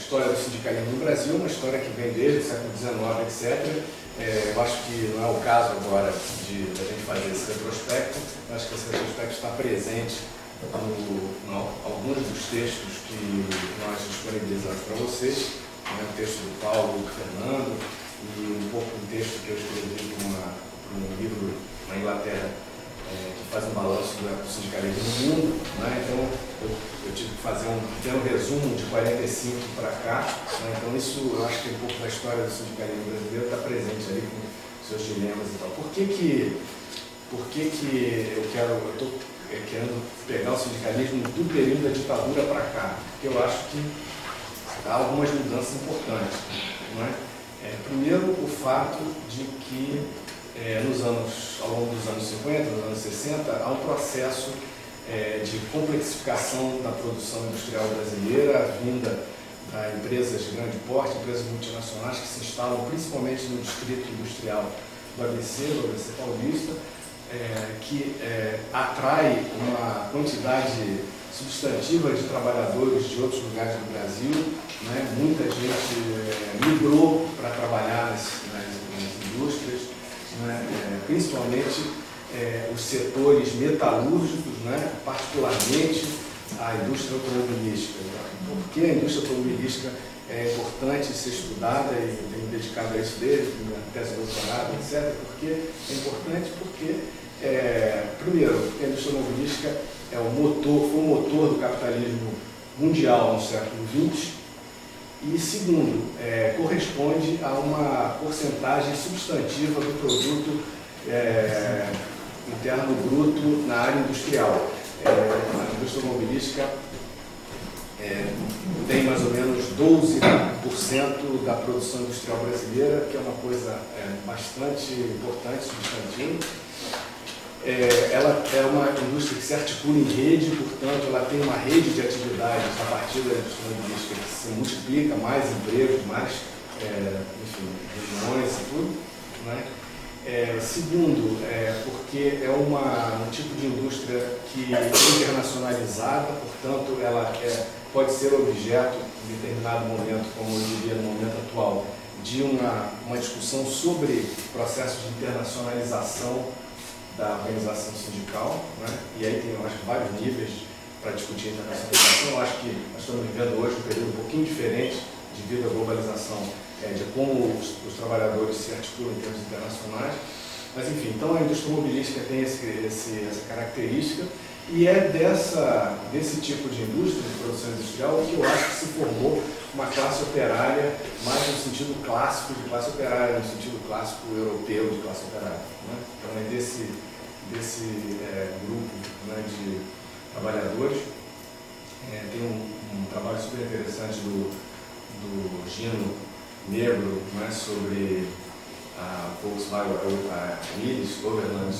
história do sindicalismo no Brasil, uma história que vem desde o século XIX, etc. Eu acho que não é o caso agora de a gente fazer esse retrospecto. Eu acho que esse retrospecto está presente em alguns dos textos que nós disponibilizamos para vocês, né, o texto do Paulo, do Fernando, e um pouco um texto que eu escrevi para um livro na Inglaterra, que faz um balanço do sindicalismo no mundo, né? Então eu tive que fazer um pequeno resumo de 45 para cá, né? Então isso eu acho que um pouco da história do sindicalismo brasileiro está presente ali com seus dilemas e tal. Por que eu estou querendo pegar o sindicalismo do período da ditadura para cá? Porque eu acho que há algumas mudanças importantes, não é? Primeiro, o fato de que ao longo dos anos 50, nos anos 60, há um processo de complexificação da produção industrial brasileira, a vinda a empresas de grande porte, empresas multinacionais que se instalam principalmente no distrito industrial do ABC Paulista, que atrai uma quantidade substantiva de trabalhadores de outros lugares do Brasil, né? Muita gente migrou para trabalhar nas indústrias, né? Principalmente os setores metalúrgicos, né? Particularmente a indústria automobilística. Por que a indústria automobilística é importante ser estudada e tenho dedicado a isso desde minha tese de doutorado, etc. Porque é importante porque, primeiro, porque a indústria automobilística foi o motor do capitalismo mundial no século XX, e segundo, corresponde a uma porcentagem substantiva do produto interno bruto na área industrial. A indústria automobilística tem mais ou menos 12% da produção industrial brasileira, que é uma coisa bastante importante, substantiva. Ela é uma indústria que se articula em rede, portanto, ela tem uma rede de atividades a partir da indústria automobilística que se multiplica, mais empregos, mais regiões e tudo, né? Segundo, porque é um tipo de indústria que é internacionalizada, portanto, ela pode ser objeto, em determinado momento, como eu diria no momento atual, de uma discussão sobre processos de internacionalização da organização sindical, né? E aí tem, eu acho, vários níveis para discutir internacionalização. Eu acho que nós estamos vivendo hoje um período um pouquinho diferente devido à globalização, de como os trabalhadores se articulam em termos internacionais. Mas, enfim, então a indústria automobilística tem essa característica, e é desse tipo de indústria, de produção industrial, que eu acho que se formou uma classe operária, mais no sentido clássico de classe operária, no sentido clássico europeu de classe operária, né? Então é desse grupo, né, de trabalhadores. Tem um trabalho super interessante do Gino Negro, né, sobre a Volkswagen, a Willys Overland,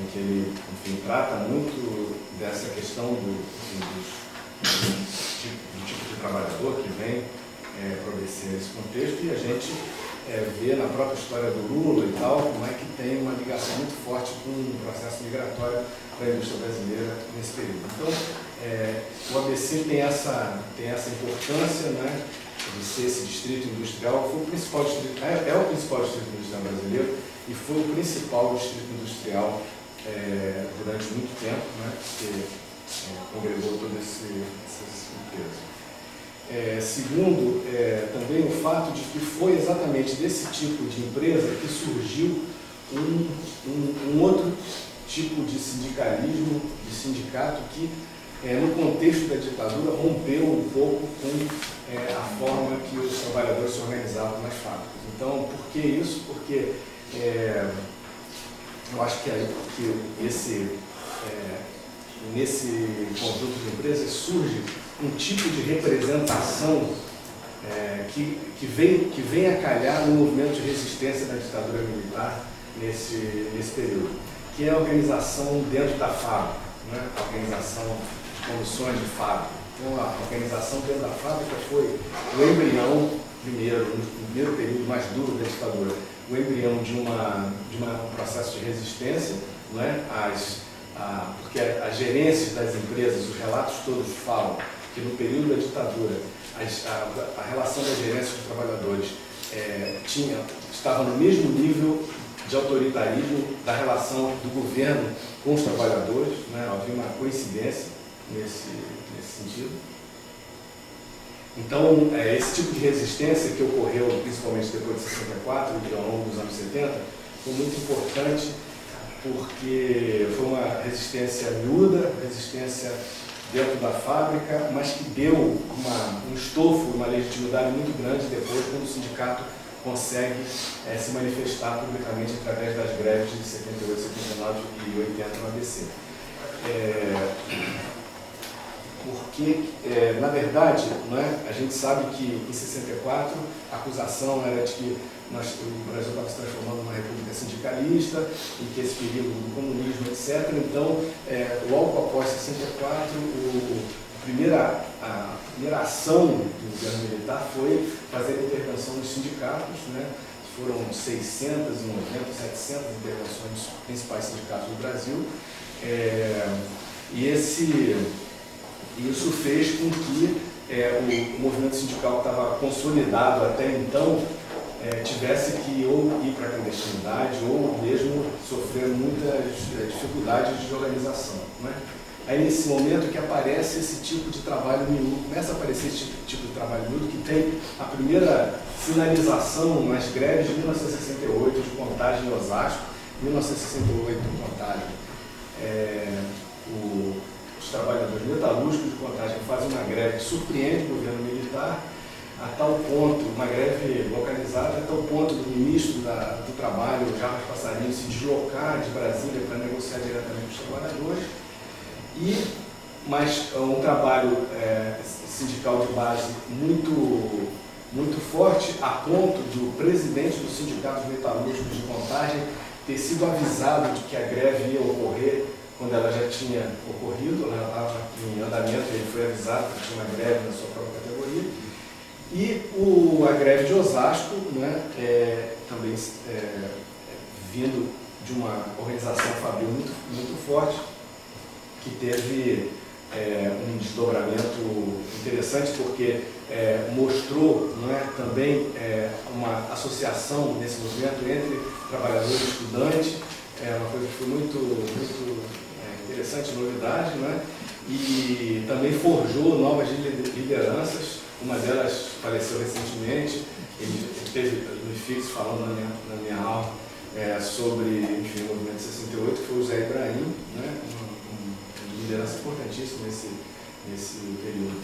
em que ele, enfim, trata muito dessa questão do tipo de trabalhador que vem progredir nesse contexto, e a gente vê na própria história do Lula e tal, como é que tem uma ligação muito forte com o processo migratório da indústria brasileira nesse período. Então, o ABC tem essa importância, né, de ser esse distrito industrial. Foi o principal distrito, o principal distrito industrial brasileiro, e foi o principal distrito industrial durante muito tempo, né, porque congregou todas essas empresas. Segundo, também o fato de que foi exatamente desse tipo de empresa que surgiu um outro tipo de sindicalismo, de sindicato, que no contexto da ditadura rompeu um pouco com a forma que os trabalhadores se organizavam nas fábricas. Então, por que isso? Porque eu acho que nesse conjunto de empresas surge um tipo de representação que vem a calhar no movimento de resistência da ditadura militar nesse período, que é a organização dentro da fábrica, né? A organização de condições de fábrica. Então, a organização dentro da fábrica foi o embrião, no primeiro período mais duro da ditadura, o embrião de um processo de resistência, não é? Porque as gerências das empresas, os relatos todos falam que no período da ditadura a relação da gerência com os trabalhadores estava no mesmo nível de autoritarismo da relação do governo com os trabalhadores, né? Havia uma coincidência nesse sentido. Então, esse tipo de resistência que ocorreu principalmente depois de 64 e ao longo dos anos 70 foi muito importante, porque foi uma resistência miúda, resistência dentro da fábrica, mas que deu um estofo, uma legitimidade muito grande depois, quando o sindicato consegue se manifestar publicamente através das greves de 78, 79 e 80 no ABC. Porque, na verdade, a gente sabe que em 64 a acusação era de que o Brasil estava se transformando numa república sindicalista e que esse perigo do comunismo, etc. Então, logo após 64, a primeira ação do governo militar foi fazer a intervenção dos sindicatos, né? Foram 690, 700 intervenções dos principais sindicatos do Brasil. Isso fez com que o movimento sindical que estava consolidado até então tivesse que ou ir para a clandestinidade ou mesmo sofrer muitas dificuldades de organização, né? Aí nesse momento que aparece esse tipo de trabalho miúdo, começa a aparecer esse tipo de trabalho miúdo que tem a primeira finalização nas greves de 1968 de Contagem em Osasco, 1968 de Contagem. Os trabalhadores metalúrgicos de Contagem fazem uma greve que surpreende o governo militar, a tal ponto, uma greve localizada, a tal ponto do ministro do Trabalho, Jarbas Passarinho, se deslocar de Brasília para negociar diretamente com os trabalhadores, mas um trabalho sindical de base muito forte, a ponto do presidente do Sindicato Metalúrgicos de Contagem ter sido avisado de que a greve ia ocorrer quando ela já tinha ocorrido, ela estava em andamento, ele foi avisado que tinha uma greve na sua própria categoria. E a greve de Osasco, né, também vindo de uma organização fabril muito forte, que teve um desdobramento interessante, porque mostrou, né, também uma associação nesse movimento entre trabalhadores e estudantes, uma coisa que foi muito interessante, novidade, né? E também forjou novas lideranças. Uma delas faleceu recentemente. Ele teve no IFIX falando na minha aula sobre, enfim, o movimento de 68, que foi o Zé Ibrahim, né? Uma liderança importantíssima nesse período.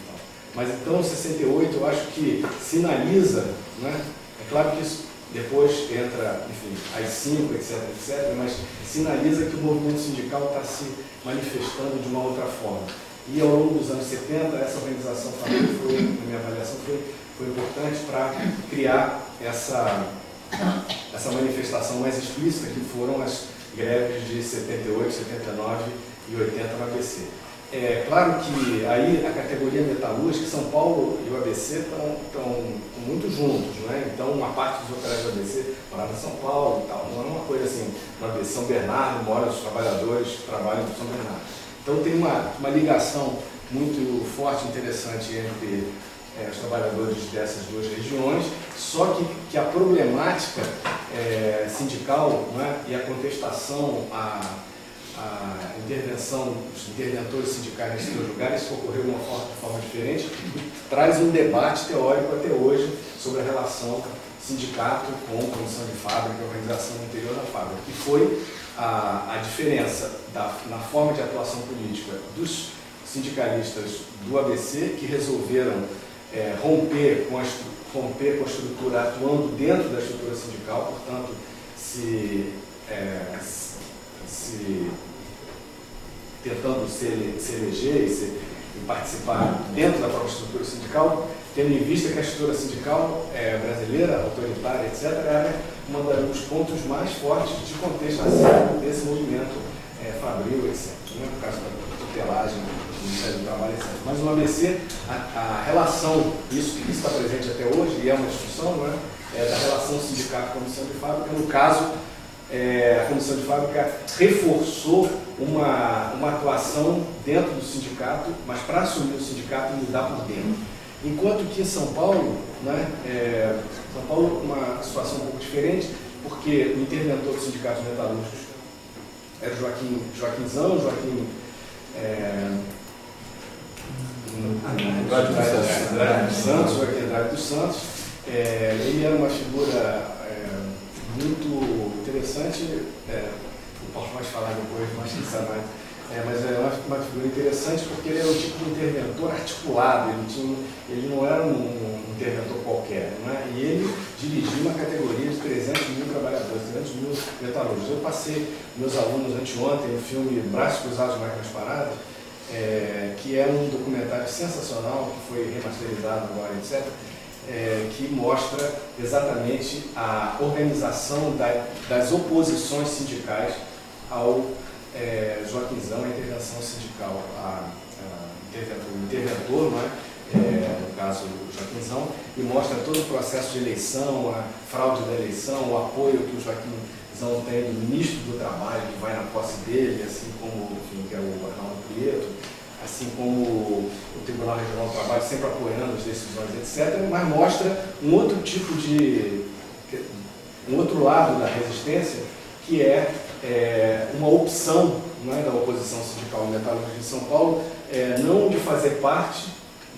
Mas então, 68, eu acho que sinaliza, né? É claro que isso depois entra, enfim, as 5, etc., mas sinaliza que o movimento sindical está se manifestando de uma outra forma. E ao longo dos anos 70, essa organização também na minha avaliação, foi importante para criar essa manifestação mais explícita, que foram as greves de 78, 79 e 80 no ABC. É claro que aí a categoria metalúrgica, São Paulo e o ABC estão muito juntos, né? Então uma parte dos operários do ABC morava em São Paulo e tal, não é uma coisa assim, no ABC São Bernardo moram os trabalhadores que trabalham em São Bernardo. Então tem uma ligação muito forte e interessante entre os trabalhadores dessas duas regiões, só que a problemática sindical, né, e a contestação a intervenção dos interventores sindicais nesses dois lugares, isso ocorreu de uma forma diferente, traz um debate teórico até hoje sobre a relação sindicato com condição de fábrica, organização interior da fábrica, que foi a diferença na forma de atuação política dos sindicalistas do ABC, que resolveram romper com a estrutura atuando dentro da estrutura sindical, portanto, tentando se eleger e participar dentro da própria estrutura sindical, tendo em vista que a estrutura sindical brasileira, autoritária, etc., era um dos pontos mais fortes de contestação desse movimento fabril, etc. No caso da tutelagem do Ministério do Trabalho, etc. Mas no ABC, a relação, isso que está presente até hoje, e é uma discussão, não é? Da relação sindicato-comissão de fábrica, no caso, a Comissão de Fábrica reforçou uma atuação dentro do sindicato, mas para assumir o sindicato e mudar por dentro. Enquanto que em São Paulo, né, São Paulo uma situação um pouco diferente, porque o interventor dos sindicatos metalúrgicos era o Joaquinzão, Joaquim Andrade dos Santos. Ele era uma figura muito interessante, o Paulo pode falar depois, mas quem sabe mais. Mas é uma figura interessante porque ele era um tipo de interventor articulado, ele não era um interventor qualquer, não é? E ele dirigia uma categoria de 300 mil trabalhadores, 300 mil metalúrgicos. Eu passei meus alunos anteontem no filme Braços Cruzados, Máquinas Paradas, que é um documentário sensacional, que foi remasterizado agora, etc., que mostra exatamente a organização das oposições sindicais ao Joaquinzão, a intervenção sindical, o interventor, não é? No caso do Joaquinzão, e mostra todo o processo de eleição, a fraude da eleição, o apoio que o Joaquinzão tem do ministro do Trabalho, que vai na posse dele, assim como, enfim, que é o Arnaldo Prieto, assim como o Tribunal Regional do Trabalho sempre apoiando as decisões, etc., mas mostra um outro tipo um outro lado da resistência, que é uma opção, não é, da oposição sindical metalúrgica de São Paulo, não de fazer parte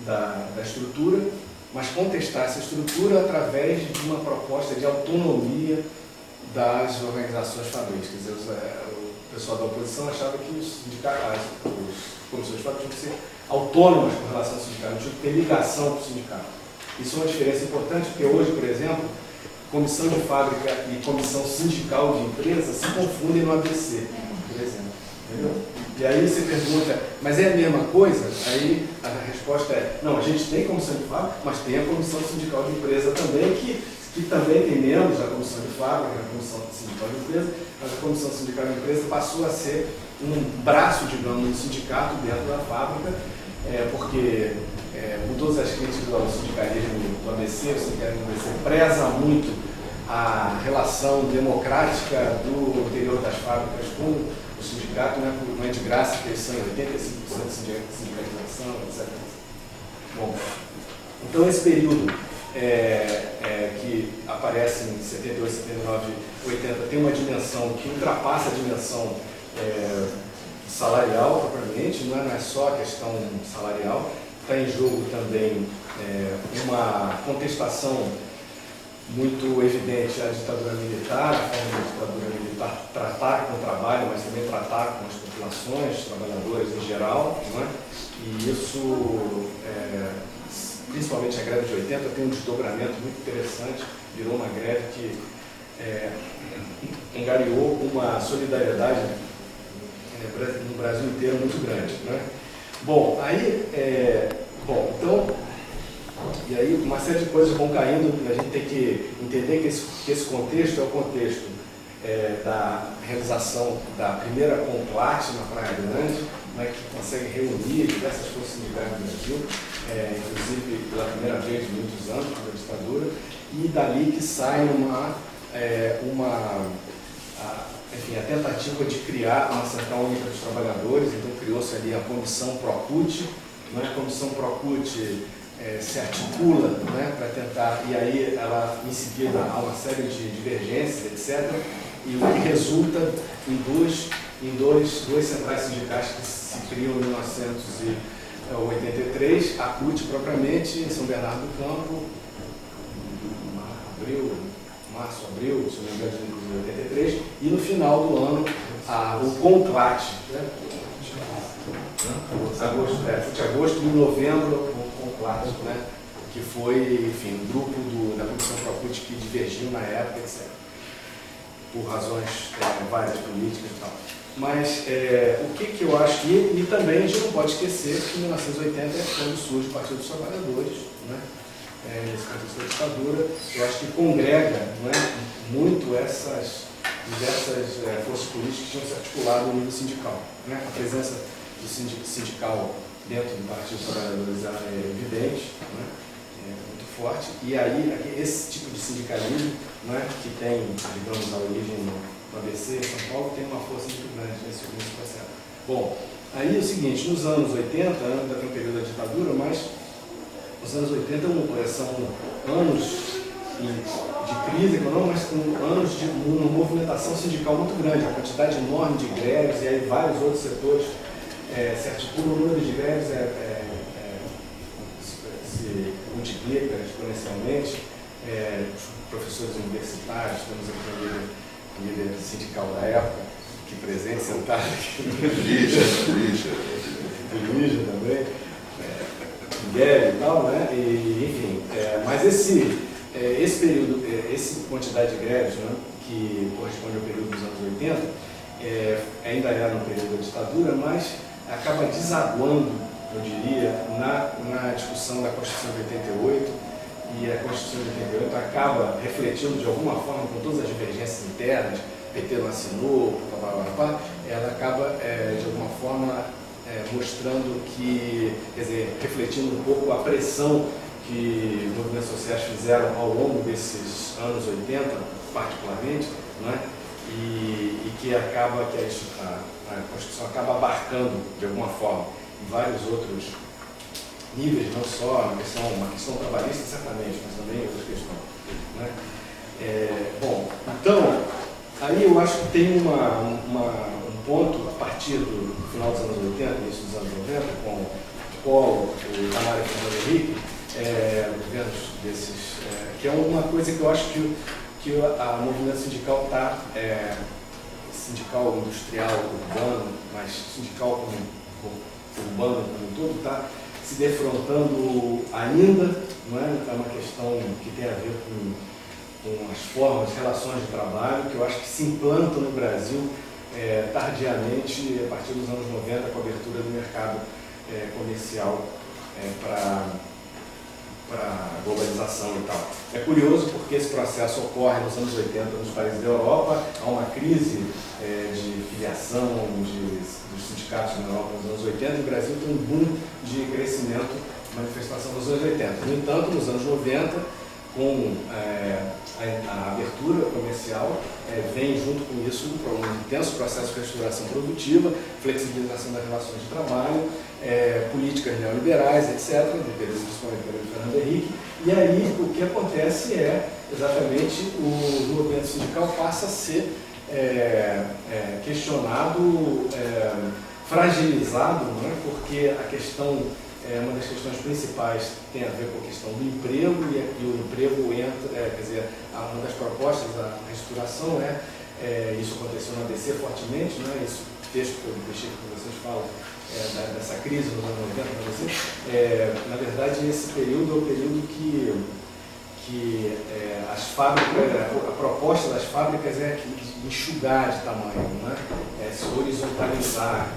da estrutura, mas contestar essa estrutura através de uma proposta de autonomia das organizações fabris. Quer dizer, o pessoal da oposição achava que os comissões de fábrica tinham que ser autônomas com relação ao sindicato, não tinham que ter ligação com o sindicato. Isso é uma diferença importante, porque hoje, por exemplo, comissão de fábrica e comissão sindical de empresa se confundem no ABC, por exemplo. Entendeu? E aí você pergunta, mas é a mesma coisa? Aí a resposta é, não, a gente tem comissão de fábrica, mas tem a comissão sindical de empresa também, que também tem membros da comissão de fábrica, da comissão sindical de empresa, mas a comissão sindical de empresa passou a ser um braço, digamos, do sindicato dentro da fábrica, porque com todas as críticas ao sindicalismo do ABC, o sindicalismo do ABC preza muito a relação democrática do interior das fábricas com o sindicato, não é de graça que eles são 85% de sindicalização, etc. Bom, então esse período que aparece em 78, 79, 80 tem uma dimensão que ultrapassa a dimensão salarial propriamente, não é só a questão salarial, está em jogo também uma contestação muito evidente à ditadura militar, a forma da ditadura militar tratar com o trabalho, mas também tratar com as populações, trabalhadores em geral, não é? E isso, principalmente a greve de 80, tem um desdobramento muito interessante, virou uma greve que angariou uma solidariedade no Brasil inteiro muito grande, né? Bom, então, e aí uma série de coisas vão caindo, a gente tem que entender que esse contexto é o contexto da realização da primeira conclate na Praia Grande, né, que consegue reunir diversas forças sindicais do Brasil, inclusive pela primeira vez em muitos anos, com a ditadura, e dali que sai enfim, a tentativa de criar uma central única dos trabalhadores. Então criou-se ali a comissão Procute, né? A comissão Procute se articula, né, para tentar, e aí ela em seguida há uma série de divergências, etc., e o que resulta em duas centrais sindicais que se criam em 1983, a CUT propriamente, em São Bernardo do Campo, março, abril, se não me engano, de 1983, e no final do ano, o Conclate, né? Agosto e novembro, o Conclate, né? Que foi, enfim, um grupo da Comissão Procute que divergiu na época, etc., por razões várias políticas e tal. Mas o que eu acho que, e também a gente não pode esquecer que em 1980 é quando surge o Partido dos Trabalhadores, né? Nesse contexto da ditadura, eu acho que congrega, não é, muito essas diversas forças políticas que tinham se articulado no nível sindical, né? A presença do sindical dentro do Partido dos Trabalhadores é evidente, né? Muito forte, e aí esse tipo de sindicalismo, né, que tem, digamos, a origem no ABC, São Paulo, tem uma força muito grande nesse processo. Bom, aí é o seguinte, nos anos 80, ainda tem um período da ditadura, mas os anos 80 são anos de crise econômica, mas com anos de uma movimentação sindical muito grande, a quantidade enorme de greves, e aí vários outros setores se articulam, o número de greves se multiplica exponencialmente. Os professores universitários, temos aqui um líder sindical da época, aqui presente, sentado aqui. Lígia também, Miguel e tal, né? Enfim, mas esse período, essa quantidade de greves, né, que corresponde ao período dos anos 80, ainda era no período da ditadura, mas acaba desaguando, eu diria, na discussão da Constituição de 88, e a Constituição de 88 acaba refletindo de alguma forma, com todas as divergências internas, PT não assinou, ela acaba de alguma forma mostrando que, quer dizer, refletindo um pouco a pressão que os movimentos sociais fizeram ao longo desses anos 80, particularmente, não é? E que acaba que a Constituição acaba abarcando, de alguma forma, vários outros níveis, não só uma questão trabalhista, certamente, mas também outras questões, né? Bom, então, aí eu acho que tem um ponto, a partir do final dos anos 80, início dos anos 90, com o Collor, o Itamar e Fernando Henrique, governos desses, que é uma coisa que eu acho que a movimento sindical está, sindical industrial, urbano, mas sindical urbano como um todo, está se defrontando ainda, não é? É uma questão que tem a ver com as formas, relações de trabalho, que eu acho que se implantam no Brasil tardiamente, a partir dos anos 90, com a abertura do mercado comercial para a globalização e tal. É curioso porque esse processo ocorre nos anos 80 nos países da Europa, há uma crise de filiação dos sindicatos na Europa nos anos 80, e o Brasil tem um boom de crescimento, manifestação nos anos 80. No entanto, nos anos 90, com a abertura comercial, vem junto com isso um intenso processo de restauração produtiva, flexibilização das relações de trabalho, políticas neoliberais, etc., principalmente pelo Fernando Henrique, e aí o que acontece exatamente o movimento sindical passa a ser questionado, fragilizado, não é? Porque a questão, uma das questões principais tem a ver com a questão do emprego, e o emprego entra, quer dizer, uma das propostas da reestruturação isso aconteceu no ABC fortemente, não é? Esse texto que eu deixei que vocês falam, dessa crise nos anos 90 no ABC, na verdade esse período é o período que as fábricas, a proposta das fábricas é enxugar de tamanho, né? Se horizontalizar,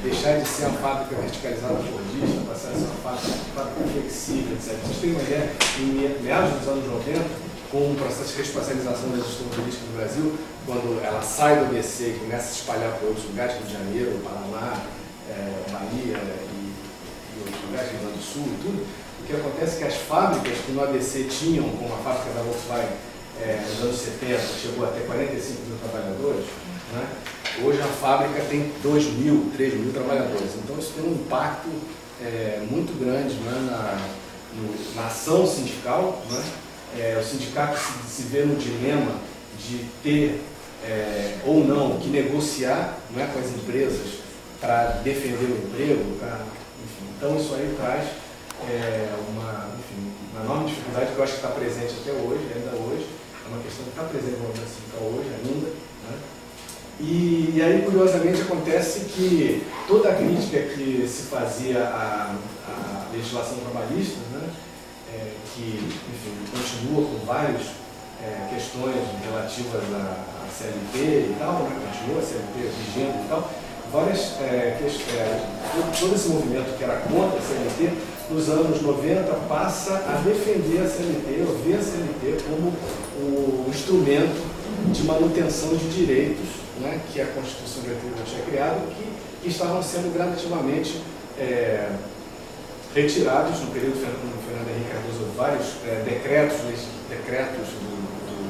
deixar de ser uma fábrica verticalizada fordista, passar a ser uma fábrica flexível, etc. Vocês têm uma ideia, em meados dos anos 90, com o processo de reespacialização da gestão turística no Brasil, quando ela sai do ABC e começa a se espalhar para outros lugares, Rio de Janeiro, Paraná, Bahia e outros lugares, Rio Grande do Sul e tudo, o que acontece é que as fábricas que no ABC tinham, como a fábrica da Volkswagen nos anos 70, chegou até 45 mil trabalhadores, né? Hoje a fábrica tem 2.000, 3.000 trabalhadores. Então isso tem um impacto muito grande, né, na ação sindical, né? O sindicato se vê no dilema de ter ou não que negociar, não é, com as empresas para defender o emprego, enfim. Então isso aí traz uma enorme dificuldade que eu acho que está presente até hoje, ainda hoje, é uma questão que está presente no movimento sindical hoje ainda, né? E aí, curiosamente, acontece que toda a crítica que se fazia à legislação trabalhista, né, que, enfim, continua com várias questões relativas à CLT e tal, né, continua a CLT vigente e tal, várias todo esse movimento que era contra a CLT, nos anos 90 passa a defender a CLT, ou ver a CLT como o instrumento de manutenção de direitos, né, que a Constituição de 88 tinha criado, que estavam sendo gradativamente retirados no período do Fernando Henrique Cardoso, vários decretos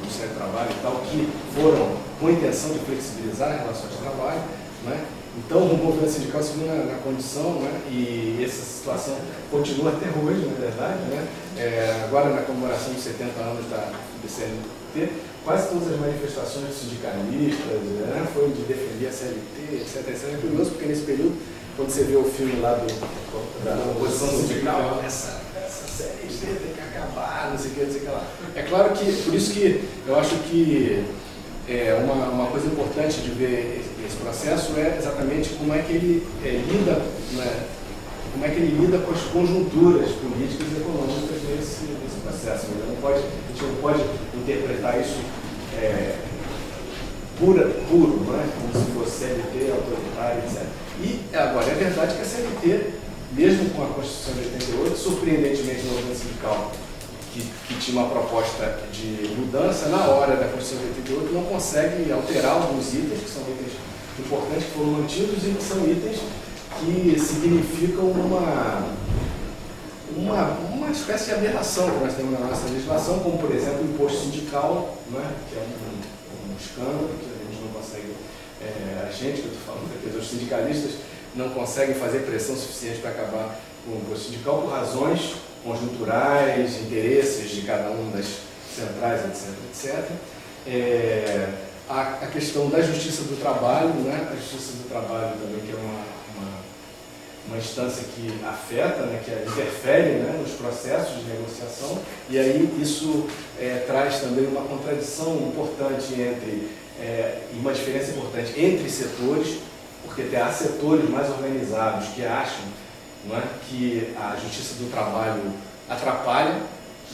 Ministério do Trabalho e tal, que foram com a intenção de flexibilizar as relações de trabalho, né? Então, o movimento sindical se viu na condição, né? E essa situação continua até hoje, na verdade, né? Agora, na comemoração dos 70 anos do CLT, quase todas as manifestações de sindicalistas, né, foi de defender a CLT, etc. É curioso, porque nesse período, quando você vê o filme lá da oposição sindical, essa CLT tem que acabar, não sei o que, não sei o que lá. É claro que, por isso que eu acho que uma coisa importante de ver esse processo é exatamente como é que ele lida, né, como é que ele lida com as conjunturas políticas e econômicas nesse processo. A gente não pode interpretar isso puro, né, como se fosse CLT, autoritário, etc. E agora, é verdade que a CLT, mesmo com a Constituição de 88, surpreendentemente no movimento sindical, que tinha uma proposta de mudança, na hora da Constituição de 88 não consegue alterar alguns itens, que são itens importantes, que foram mantidos e que são itens que significam uma espécie de aberração que nós temos na nossa legislação, como, por exemplo, o imposto sindical, né, que é um escândalo, que a gente não consegue, que eu estou falando aqui, os sindicalistas não conseguem fazer pressão suficiente para acabar com o imposto sindical por razões conjunturais, interesses de cada uma das centrais, etc. A questão da justiça do trabalho, né? A justiça do trabalho também, que é uma instância que afeta, né? Que interfere, né? Nos processos de negociação, e aí isso traz também uma contradição importante e uma diferença importante entre setores, porque há setores mais organizados que acham, não é, que a justiça do trabalho atrapalha,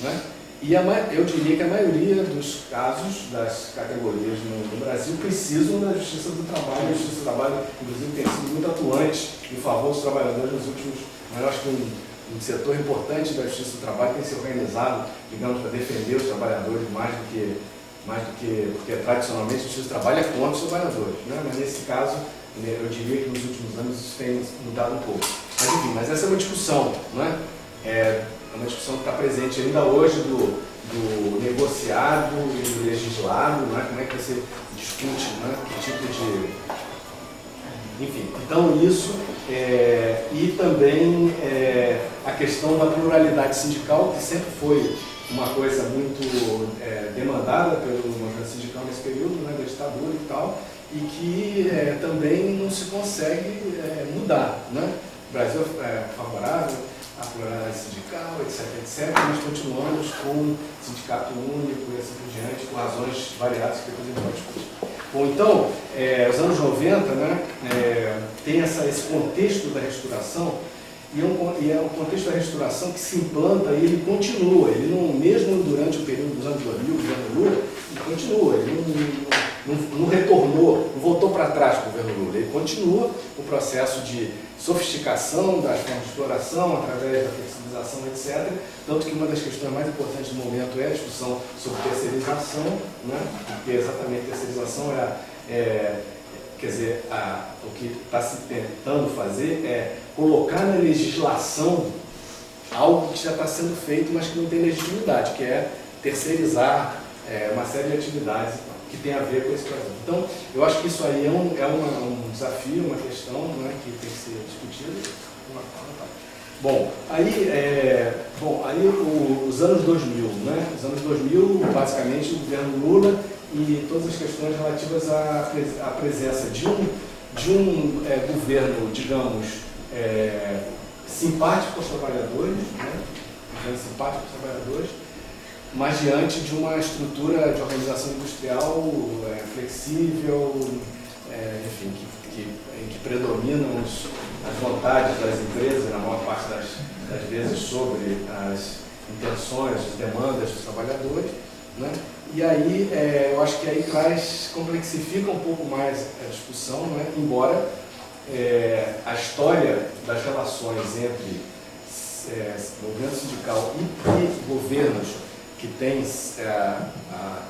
não é? E eu diria que a maioria dos casos das categorias no Brasil precisam da justiça do trabalho. A justiça do trabalho, inclusive, tem sido muito atuante em favor dos trabalhadores nos últimos. Eu acho que um setor importante da justiça do trabalho tem se organizado, digamos, para defender os trabalhadores mais do que porque tradicionalmente a justiça do trabalho é contra os trabalhadores, né? Mas nesse caso, eu diria que nos últimos anos isso tem mudado um pouco. Mas enfim, mas essa é uma discussão, não é? É uma discussão que está presente ainda hoje do negociado e do legislado, não é? Como é que você discute, não é? Que tipo de... Enfim, então isso, e também a questão da pluralidade sindical, que sempre foi uma coisa muito demandada pelo movimento sindical nesse período, né, da ditadura e tal, e que também não se consegue mudar, né? O Brasil é favorável à pluralidade sindical, etc., mas continuamos com sindicato único e assim por diante, por razões variadas que depois a gente vai discutir. Bom, então, os anos 90, né, tem esse contexto da restauração, e é o contexto da restauração que se implanta e ele continua, ele não, mesmo durante o período dos anos 2000, do governo Lula, ele continua, ele não retornou, não voltou para trás com o governo Lula, ele continua o processo de sofisticação das formas de exploração através da flexibilização, etc. Tanto que uma das questões mais importantes do momento é a discussão sobre terceirização, né? Porque exatamente terceirização quer dizer, o que está se tentando fazer é colocar na legislação algo que já está sendo feito, mas que não tem legitimidade, que é terceirizar uma série de atividades que tem a ver com esse projeto. Então, eu acho que isso aí é um desafio, uma questão, né, que tem que ser discutida. Bom, aí os anos 2000, né? Os anos 2000, basicamente, o governo Lula e todas as questões relativas à presença de um governo, digamos, simpático aos trabalhadores, né? Governo simpático aos trabalhadores, mas diante de uma estrutura de organização industrial flexível, enfim, em que predominam as vontades das empresas, na maior parte das vezes, sobre as intenções, as demandas dos trabalhadores, né? E aí, eu acho que aí complexifica um pouco mais a discussão, né? Embora a história das relações entre movimento sindical e governos que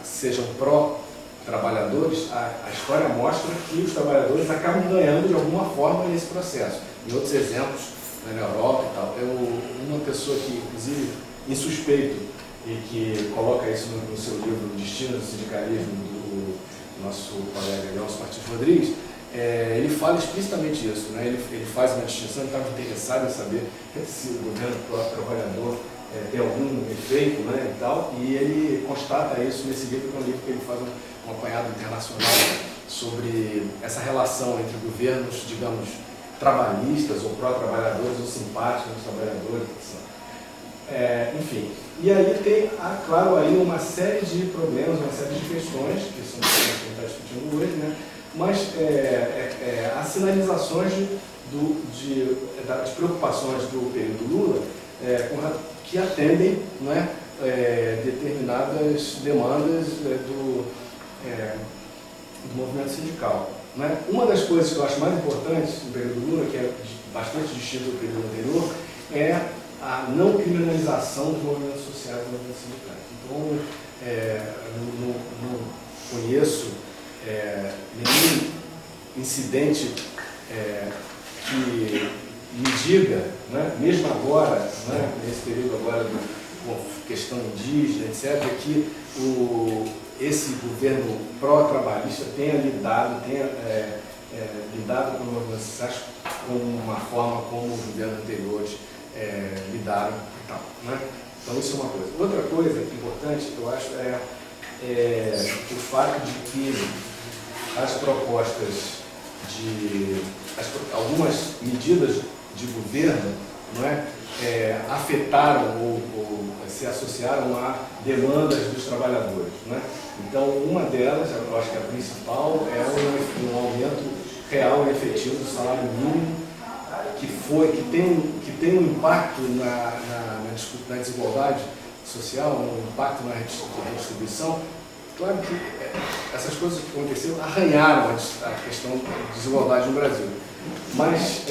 sejam pró-trabalhadores, a história mostra que os trabalhadores acabam ganhando de alguma forma nesse processo. Em outros exemplos, na Europa e tal, uma pessoa que, inclusive, insuspeito, e que coloca isso no seu livro Destino do Sindicalismo, do nosso colega Nelson Martins Rodrigues, ele fala explicitamente isso, né? Ele faz uma distinção, ele estava interessado em saber se o governo trabalhador tem algum efeito, né, e tal, e ele constata isso nesse livro, que é um livro que ele faz um apanhado internacional sobre essa relação entre governos, digamos, trabalhistas ou pró-trabalhadores ou simpáticos aos trabalhadores, enfim. E aí tem, claro, aí uma série de problemas, uma série de questões, que são as que a gente está discutindo hoje, né? Mas as sinalizações de preocupações do período Lula que atendem, não é, determinadas demandas do movimento sindical. Não é? Uma das coisas que eu acho mais importantes no período Lula, que é bastante distinto do período anterior, é a não criminalização dos movimentos sociais e dos movimentos sindicais. Então, não conheço nenhum incidente que me diga, né, mesmo agora, né, nesse período agora com questão indígena, etc., que esse governo pró-trabalhista tenha lidado com os movimentos sociais como uma forma como os governos anteriores lidaram e tal, né? Então isso é uma coisa. Outra coisa importante, eu acho, o fato de que as propostas algumas medidas de governo, não é, afetaram ou se associaram a demandas dos trabalhadores, não é? Então, uma delas, eu acho que a principal, é um aumento real e efetivo do salário mínimo, que tem um impacto na desigualdade social, um impacto na redistribuição. Claro que essas coisas que aconteceram arranharam a questão da desigualdade no Brasil. Mas,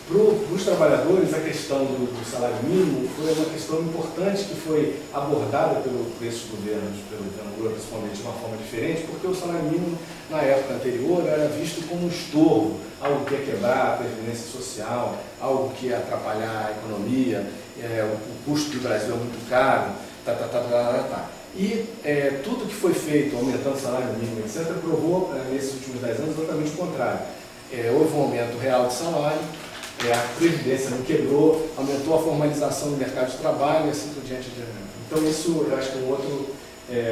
para os trabalhadores, a questão do salário mínimo foi uma questão importante que foi abordada por esses governos, pelo governo Lula principalmente, de uma forma diferente, porque o salário mínimo, na época anterior, era visto como um estorvo, algo que ia quebrar a previdência social, algo que ia atrapalhar a economia, o custo do Brasil é muito caro, E tudo que foi feito, aumentando o salário mínimo, etc., provou, nesses últimos 10 anos, exatamente o contrário. Houve um aumento real de salário, a previdência não quebrou, aumentou a formalização do mercado de trabalho e assim por diante. Então isso eu acho que é um outro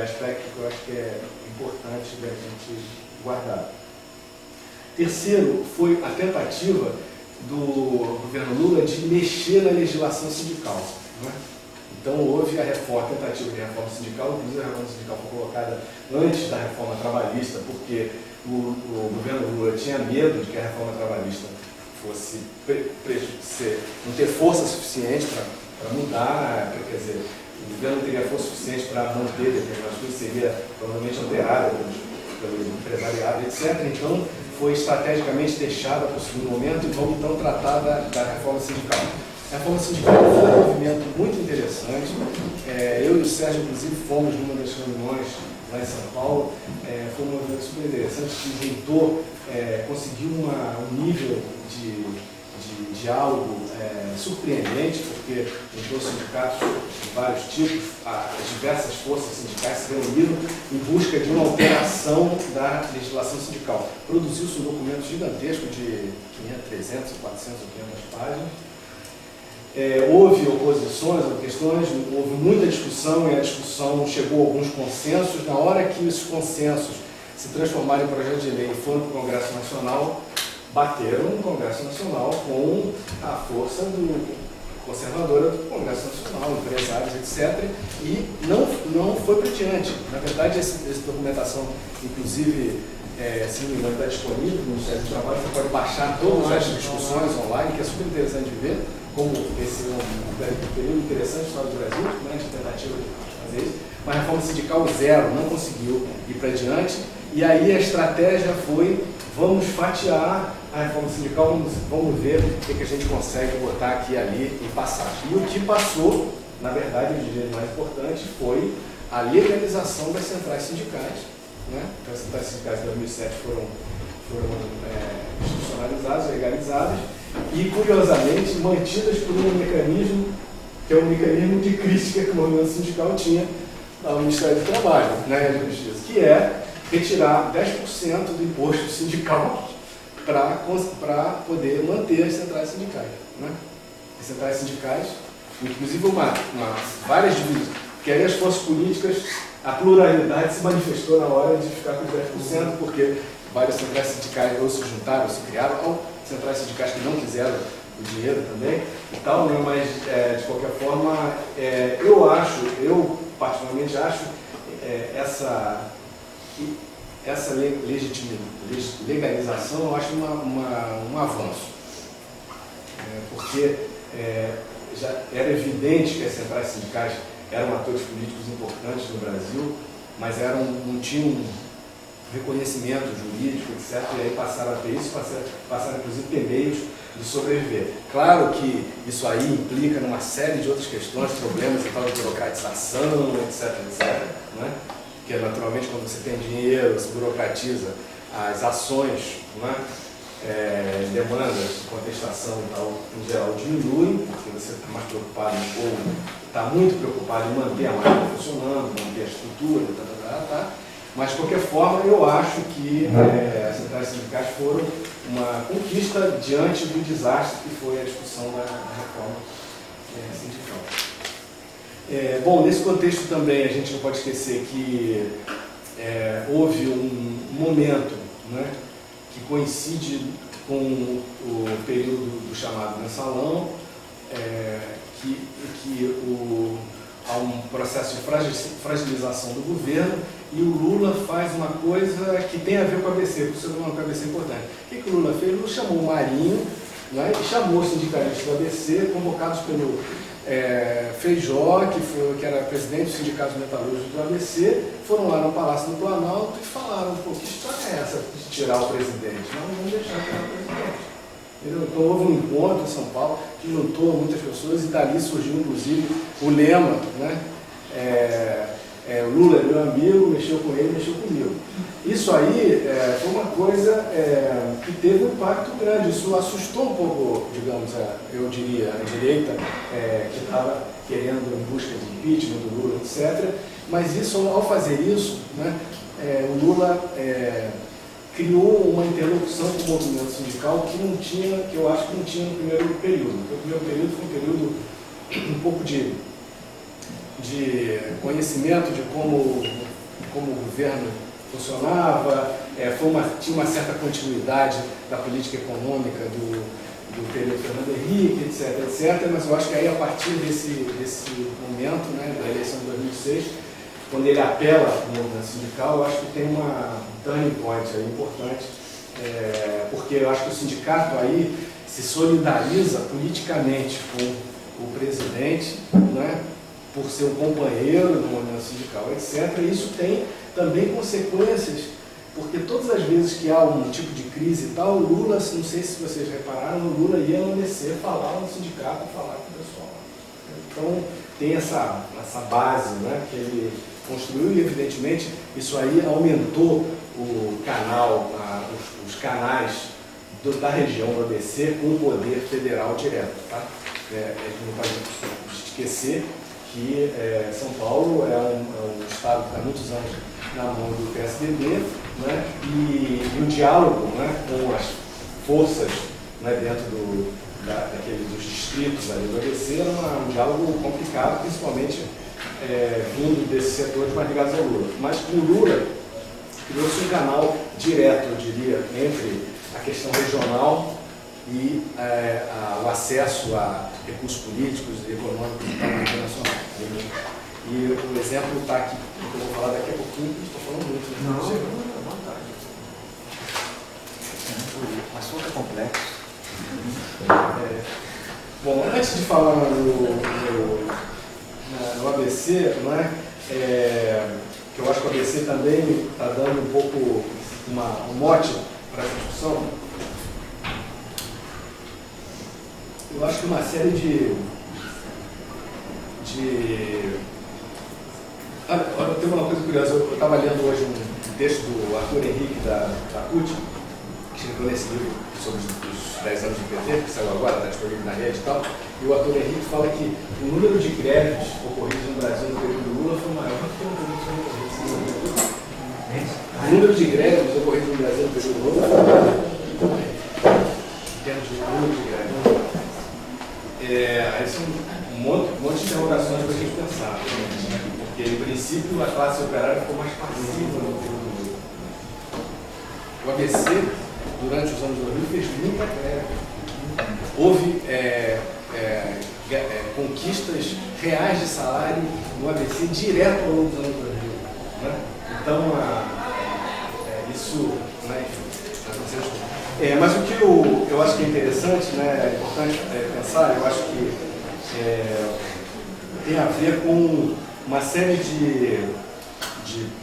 aspecto que eu acho que é importante da gente guardar. Terceiro, foi a tentativa do governo Lula de mexer na legislação sindical, né? Então houve a tentativa de reforma sindical, inclusive a reforma sindical foi colocada antes da reforma trabalhista, porque o governo Lula tinha medo de que a reforma trabalhista fosse não ter força suficiente para mudar, quer dizer, o governo não teria força suficiente para manter determinadas coisas, seria provavelmente alterada pelo empresariado, etc. Então, foi estrategicamente deixada para o segundo momento e vamos então tratar da reforma sindical. A reforma sindical foi um movimento muito interessante. Eu e o Sérgio, inclusive, fomos numa das reuniões lá em São Paulo. Foi um movimento super interessante que juntou, conseguiu um nível de diálogo surpreendente, porque juntou sindicatos de vários tipos, as diversas forças sindicais se reuniram em busca de uma alteração da legislação sindical. Produziu-se um documento gigantesco de 300, 400 ou 500 páginas. Houve oposições, questões, houve muita discussão e a discussão chegou a alguns consensos. Na hora que esses consensos se transformaram em projeto de lei e foram para o Congresso Nacional, bateram no Congresso Nacional com a força conservadora do Congresso Nacional, empresários, etc. E não foi para diante. Na verdade, essa documentação, inclusive, se não me engano, está disponível no site do trabalho, você pode baixar todas as discussões online, que é super interessante de ver, como esse é um período interessante na história do Brasil, né, de tentativa de fazer isso. Mas a reforma sindical zero, não conseguiu ir para diante. E aí a estratégia foi: vamos fatiar a reforma sindical, vamos ver o que a gente consegue botar aqui e ali e passar. E o que passou, na verdade, o direito mais importante foi a legalização das centrais sindicais, né? Então, as centrais sindicais de 2007 foram institucionalizadas, legalizadas e, curiosamente, mantidas por um mecanismo que é um mecanismo de crítica que o movimento sindical tinha ao Ministério do Trabalho, né, de Justiça, que é retirar 10% do imposto sindical para poder manter as centrais sindicais. Né? As centrais sindicais, inclusive várias divisões, porque aí as forças políticas, a pluralidade se manifestou na hora de ficar com 10%, porque várias centrais sindicais ou se juntaram, ou se criaram, ou centrais sindicais que não quiseram o dinheiro também e tal, né? Mas de qualquer forma, eu particularmente acho essa legalização, eu acho um avanço, porque já era evidente que as centrais sindicais eram atores políticos importantes no Brasil, mas não tinham reconhecimento jurídico, etc. E aí passaram a ter isso, passaram inclusive ter meios de sobreviver. Claro que isso aí implica numa série de outras questões, problemas e tal, de burocratização, etc. Né? Porque naturalmente quando você tem dinheiro, se burocratiza, as ações, né? Demandas, contestação e tal, em geral diminuem, porque você está mais preocupado ou está muito preocupado em manter a máquina funcionando, manter a estrutura, Mas, de qualquer forma, eu acho que as centrais sindicais foram uma conquista diante do desastre que foi a discussão da reforma sindical. Bom, nesse contexto também a gente não pode esquecer que houve um momento, né, que coincide com o período do chamado mensalão, há um processo de fragilização do governo e o Lula faz uma coisa que tem a ver com a ABC, por isso é uma ABC importante. O que o Lula fez? O Lula chamou o Marinho, né, e chamou os sindicalistas do ABC, convocados pelo Feijó, que era presidente do Sindicato Metalúrgico do ABC, foram lá no Palácio do Planalto e falaram, pô, que história é essa de tirar o presidente? Não vamos deixar tirar o presidente. Entendeu? Então houve um encontro em São Paulo que juntou muitas pessoas e dali surgiu inclusive o lema, né? Lula é meu amigo, mexeu com ele, mexeu comigo. Isso aí foi uma coisa que teve um impacto grande, isso assustou um pouco, digamos, eu diria, a direita, que estava querendo em busca de impeachment do Lula, etc. Mas isso, ao fazer isso, né, o Lula criou uma interlocução com o movimento sindical que eu acho que não tinha no primeiro período. Porque o primeiro período foi um período um pouco de conhecimento de como o governo funcionava, tinha uma certa continuidade da política econômica do período Fernando Henrique, etc. Mas eu acho que aí, a partir desse momento, né, da eleição de 2006, quando ele apela ao movimento sindical, eu acho que tem uma turning point aí importante, porque eu acho que o sindicato aí se solidariza politicamente com o presidente, né, por ser um companheiro do movimento sindical, etc. E isso tem também consequências, porque todas as vezes que há um tipo de crise e tal, o Lula, não sei se vocês repararam, o Lula ia no ABC, falar no sindicato, falar com o pessoal. Então tem essa base, né, que ele construiu e, evidentemente, isso aí aumentou o canal, os canais da região do ABC com o poder federal direto. Tá? A gente não pode esquecer que São Paulo é um estado que está há muitos anos na mão do PSDB, né, e o diálogo, né, com as forças, né, dentro dos distritos ali do ABC era um diálogo complicado, principalmente vindo desses setores mais ligados ao Lula. Mas com o Lula criou-se um canal direto, eu diria, entre a questão regional e o acesso a recursos políticos e econômicos do tamanho internacional. E o exemplo está aqui, que eu vou falar daqui a pouquinho, estou falando muito. Né? Não, boa tarde. O assunto é complexo. Bom, antes de falar no ABC, não é? Que eu acho que o ABC também está dando um pouco um mote para essa discussão. Eu acho que uma série Olha, tem uma coisa curiosa. Eu estava lendo hoje um texto do Arthur Henrique da CUT, escreveu nesse livro sobre os 10 anos do PT, que saiu agora, está disponível na rede e tal, e o ator Henrique fala que o número de greves ocorridas no Brasil no período do Lula foi maior do que o número de greves ocorridas no Brasil no período do Lula foi maior. Em termos de número de greves. Aí são um monte de interrogações para a gente pensar, né? Porque, em princípio, a classe operária ficou mais passiva no período do Lula. O ABC, durante os anos 2000, fez muita greve. Houve conquistas reais de salário no ABC direto ao longo dos anos 2000. Né? Então, isso... mas o que eu acho que é interessante, né, é importante pensar, eu acho que tem a ver com uma série de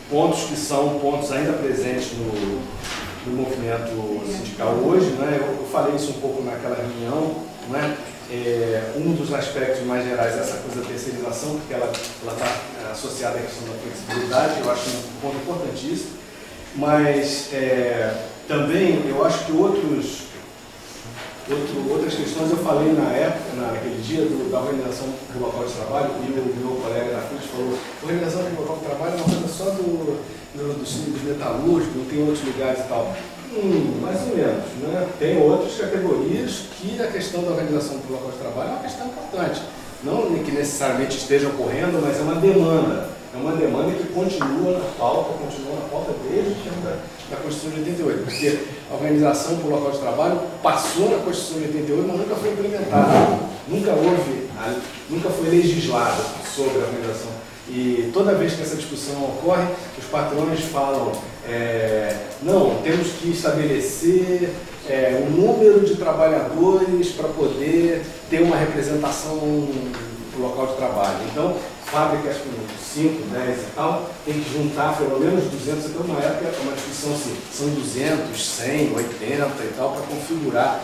pontos que são pontos ainda presentes no movimento sindical hoje, né? Eu falei isso um pouco naquela reunião, né? Um dos aspectos mais gerais é essa coisa da terceirização, porque ela está associada à questão da flexibilidade, eu acho um ponto importantíssimo, mas também eu acho que outras questões eu falei na época, naquele dia da organização do local de trabalho, e o meu colega da FUT falou: a organização do local de trabalho é uma coisa só dos metalúrgicos, não tem outros lugares e tal. Mais ou menos, né? Tem outras categorias que a questão da organização do local de trabalho é uma questão importante. Não que necessariamente esteja ocorrendo, mas é uma demanda. É uma demanda que continua na pauta desde o tempo da Constituição de 88, porque a organização por local de trabalho passou na Constituição de 88, mas nunca foi implementada, nunca foi legislada sobre a organização. E toda vez que essa discussão ocorre, os patrões falam, não, temos que estabelecer o número de trabalhadores para poder ter uma representação no local de trabalho. Então, fábricas com 5, 10 e tal, tem que juntar pelo menos 200, então uma época é uma discussão assim, são 200, 100, 80 e tal, para configurar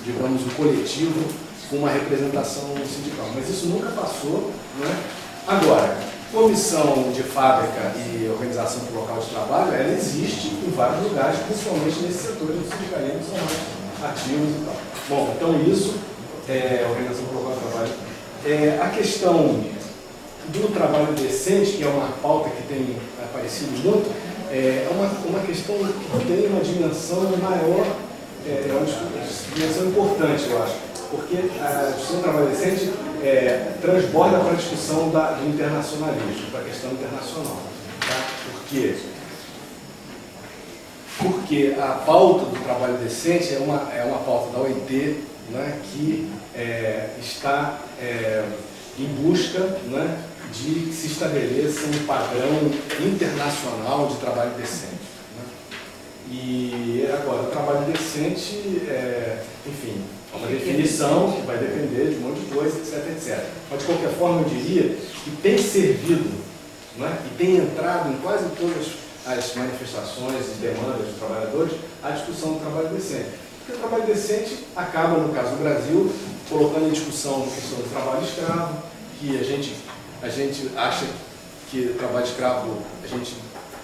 digamos, um coletivo com uma representação sindical. Mas isso nunca passou, né? Agora, comissão de fábrica e organização por local de trabalho, ela existe em vários lugares, principalmente nesses setores do sindicalismo que são mais ativos e tal. Bom, então isso é organização por local de trabalho. A questão do trabalho decente, que é uma pauta que tem aparecido muito, é uma questão que tem uma dimensão maior, uma dimensão importante, eu acho, porque a discussão do trabalho decente transborda para a discussão do internacionalismo, para a questão internacional. Tá? Por quê? Porque a pauta do trabalho decente é uma pauta da OIT, né, que está em busca, né, de que se estabeleça um padrão internacional de trabalho decente. Né? E agora, o trabalho decente, enfim, é uma definição que vai depender de um monte de coisa, etc, etc. Mas, de qualquer forma, eu diria que tem servido, né, e tem entrado em quase todas as manifestações e demandas dos trabalhadores a discussão do trabalho decente. Porque o trabalho decente acaba, no caso do Brasil, colocando em discussão a questão do trabalho escravo, que a gente acha que o trabalho escravo a gente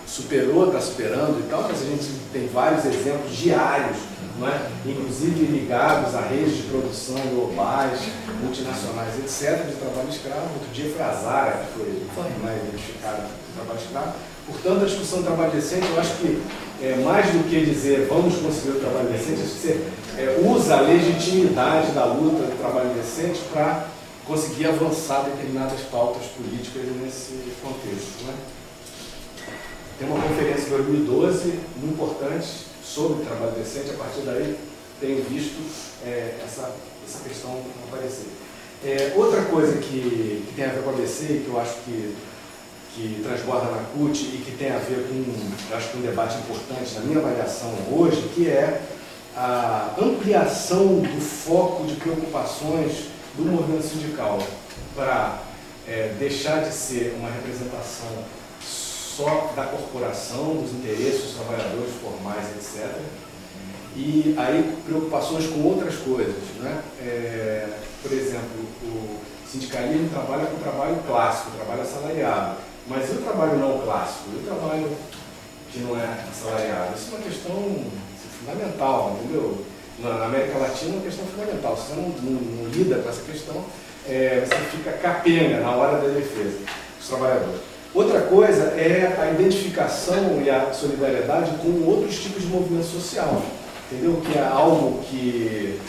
superou, está superando e tal, mas a gente tem vários exemplos diários, não é? Inclusive ligados a redes de produção globais, multinacionais, etc., de trabalho escravo. Outro dia foi a Zara que foi mais identificada com trabalho escravo. Portanto, a discussão do trabalho decente, eu acho que mais do que dizer vamos conseguir o trabalho decente, acho que você usa a legitimidade da luta do trabalho decente para conseguir avançar determinadas pautas políticas nesse contexto. Né? Tem uma conferência em 2012 muito importante sobre o trabalho decente, a partir daí tenho visto essa questão aparecer. Outra coisa que tem a ver com a ABC e que eu acho que transborda na CUT e que tem a ver com, eu acho que um debate importante na minha avaliação hoje, que é a ampliação do foco de preocupações do movimento sindical para deixar de ser uma representação só da corporação, dos interesses dos trabalhadores formais, etc. E aí preocupações com outras coisas, né? Por exemplo, o sindicalismo trabalha com o trabalho clássico, o trabalho assalariado, mas e o trabalho não clássico? E o trabalho que não é assalariado? Isso é uma questão, se fundamental, entendeu? Na América Latina é uma questão fundamental. Se você não lida com essa questão, você fica capenga na hora da defesa dos trabalhadores. Outra coisa é a identificação e a solidariedade com outros tipos de movimento social, entendeu? Que é algo que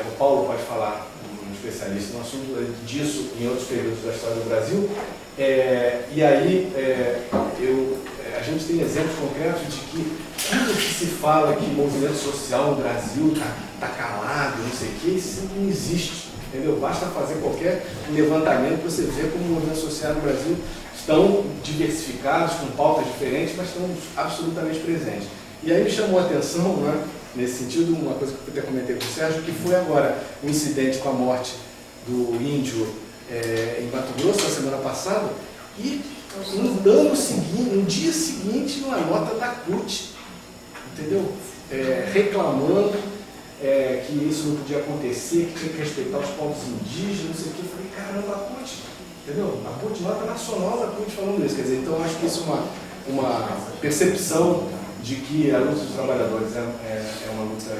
o Paulo pode falar, um especialista no assunto disso em outros períodos da história do Brasil. E aí a gente tem exemplos concretos de que tudo que se fala que movimento social no Brasil está calado, não sei o que, isso não existe, entendeu? Basta fazer qualquer levantamento para você ver como o movimento social no Brasil estão diversificados, com pautas diferentes, mas estão absolutamente presentes. E aí me chamou a atenção, né, nesse sentido, uma coisa que eu até comentei com o Sérgio, que foi agora um incidente com a morte do índio em Mato Grosso, na semana passada, e no dia seguinte, uma nota da CUT, entendeu? Reclamando que isso não podia acontecer, que tinha que respeitar os povos indígenas, não sei o que. Eu falei, caramba, a CUT, entendeu? A CUT, nota nacional da CUT falando isso. Quer dizer, então eu acho que isso é uma percepção de que a luta dos trabalhadores é uma luta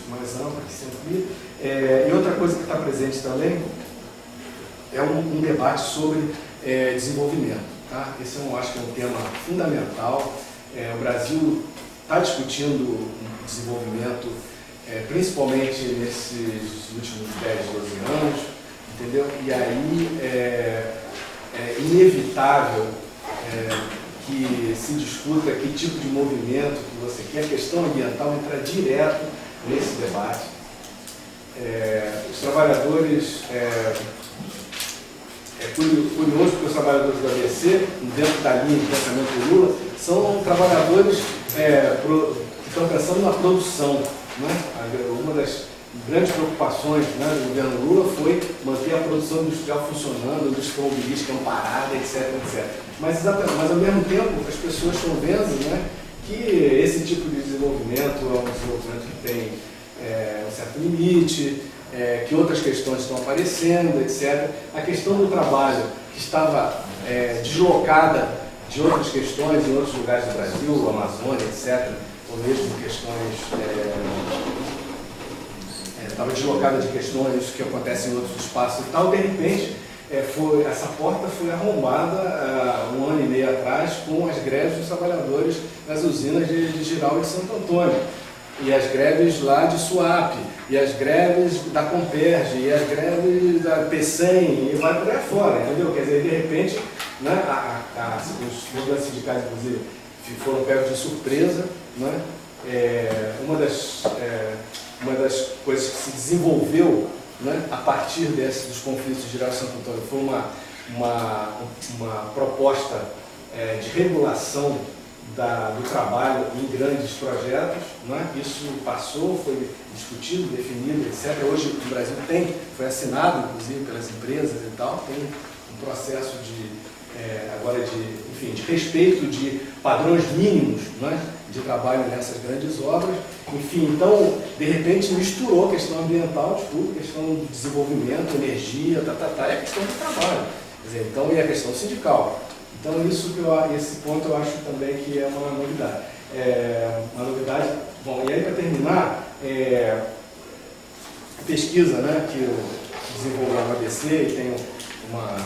mais ampla, que se amplia. E outra coisa que está presente também é um debate sobre desenvolvimento. Tá? Esse eu acho que é um tema fundamental. O Brasil está discutindo desenvolvimento, principalmente nesses últimos 10, 12 anos, entendeu? E aí é inevitável que se discuta que tipo de movimento que você quer. A questão ambiental entra direto nesse debate. Os trabalhadores, curioso porque os trabalhadores do ABC, dentro da linha de pensamento do Lula, são trabalhadores que estão pensando na produção. Né? Uma das grandes preocupações, né, do governo Lula foi manter a produção industrial funcionando, a indústria automobilística amparada, etc, etc. Mas ao mesmo tempo as pessoas estão vendo, né, que esse tipo de desenvolvimento é um desenvolvimento que tem um certo limite, que outras questões estão aparecendo, etc. A questão do trabalho, que estava deslocada de outras questões em outros lugares do Brasil, Amazônia, etc., ou mesmo questões, estava deslocada de questões que acontecem em outros espaços e tal, de repente, essa porta foi arrombada 1 ano e meio atrás com as greves dos trabalhadores das usinas de Girau e de Santo Antônio. E as greves lá de Suape, e as greves da Comperge, e as greves da PCEM, e vai por aí fora, entendeu? Quer dizer, de repente, né, os movimentos sindicais, inclusive, foram pegos de surpresa, né? Uma das coisas que se desenvolveu, né, a partir dos conflitos de Girau e Santo Antônio foi uma proposta de regulação do trabalho em grandes projetos, né? Isso passou, foi discutido, definido, etc. Hoje o Brasil foi assinado, inclusive, pelas empresas e tal, tem um processo de respeito de padrões mínimos, né, de trabalho nessas grandes obras. Enfim, então, de repente, misturou a questão ambiental, a questão do desenvolvimento, energia, e a questão do trabalho. Quer dizer, então, e a questão sindical. Então, esse ponto eu acho também que é uma novidade. Uma novidade. Bom, e aí, para terminar, pesquisa, né, que eu desenvolvi no ABC e tenho uma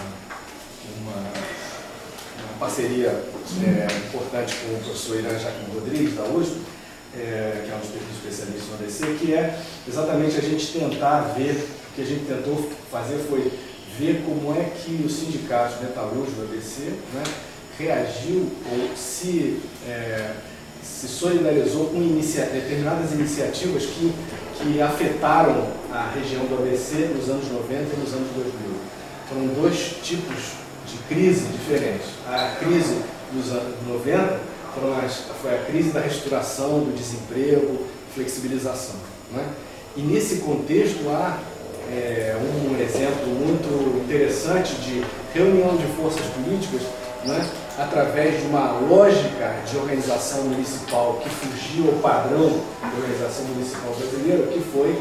parceria importante com o professor Irã Jacob Rodrigues, da USP, que é um dos especialistas no ABC, que é exatamente a gente tentar ver, o que a gente tentou fazer foi ver como é que o sindicato metalúrgico do ABC, né, reagiu ou se solidarizou com determinadas iniciativas que afetaram a região do ABC nos anos 90 e nos anos 2000. Foram dois tipos de crise diferentes. A crise dos anos 90 foi a crise da reestruturação, do desemprego, flexibilização. Né? E nesse contexto há um exemplo muito interessante de reunião de forças políticas, né, através de uma lógica de organização municipal que fugiu ao padrão da organização municipal brasileira, que foi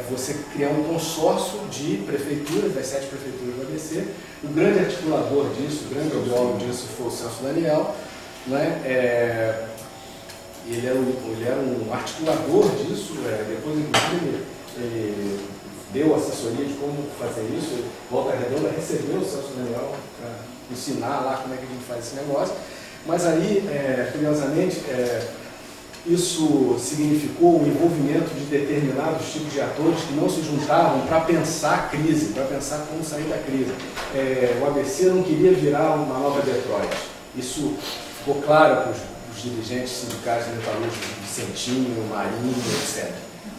você criar um consórcio de prefeituras, das 7 prefeituras do ABC. O grande articulador disso, o grande ideólogo disso foi o Celso Daniel, né, ele era um articulador disso, depois inclusive ele deu assessoria de como fazer isso. Volta Redonda recebeu o Celso Daniel para ensinar lá como é que a gente faz esse negócio, mas aí, curiosamente, isso significou o envolvimento de determinados tipos de atores que não se juntavam para pensar a crise, para pensar como sair da crise. O ABC não queria virar uma nova Detroit. Isso ficou claro para os dirigentes sindicais metalúrgicos, Vicentinho, Marinho, etc.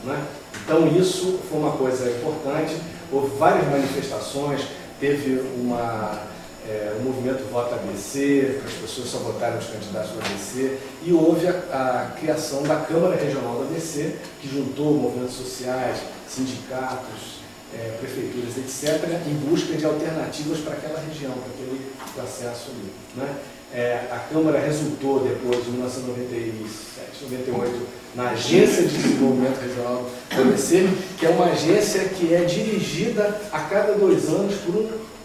Né? Então isso foi uma coisa importante. Houve várias manifestações, teve o movimento Vota ABC, as pessoas só votaram os candidatos do ABC, e houve a criação da Câmara Regional do ABC, que juntou movimentos sociais, sindicatos, prefeituras, etc., em busca de alternativas para aquela região, para aquele processo ali. Né? A Câmara resultou depois, em 1997, 98, na Agência de Desenvolvimento Regional do ABC, que é uma agência que é dirigida a cada 2 anos por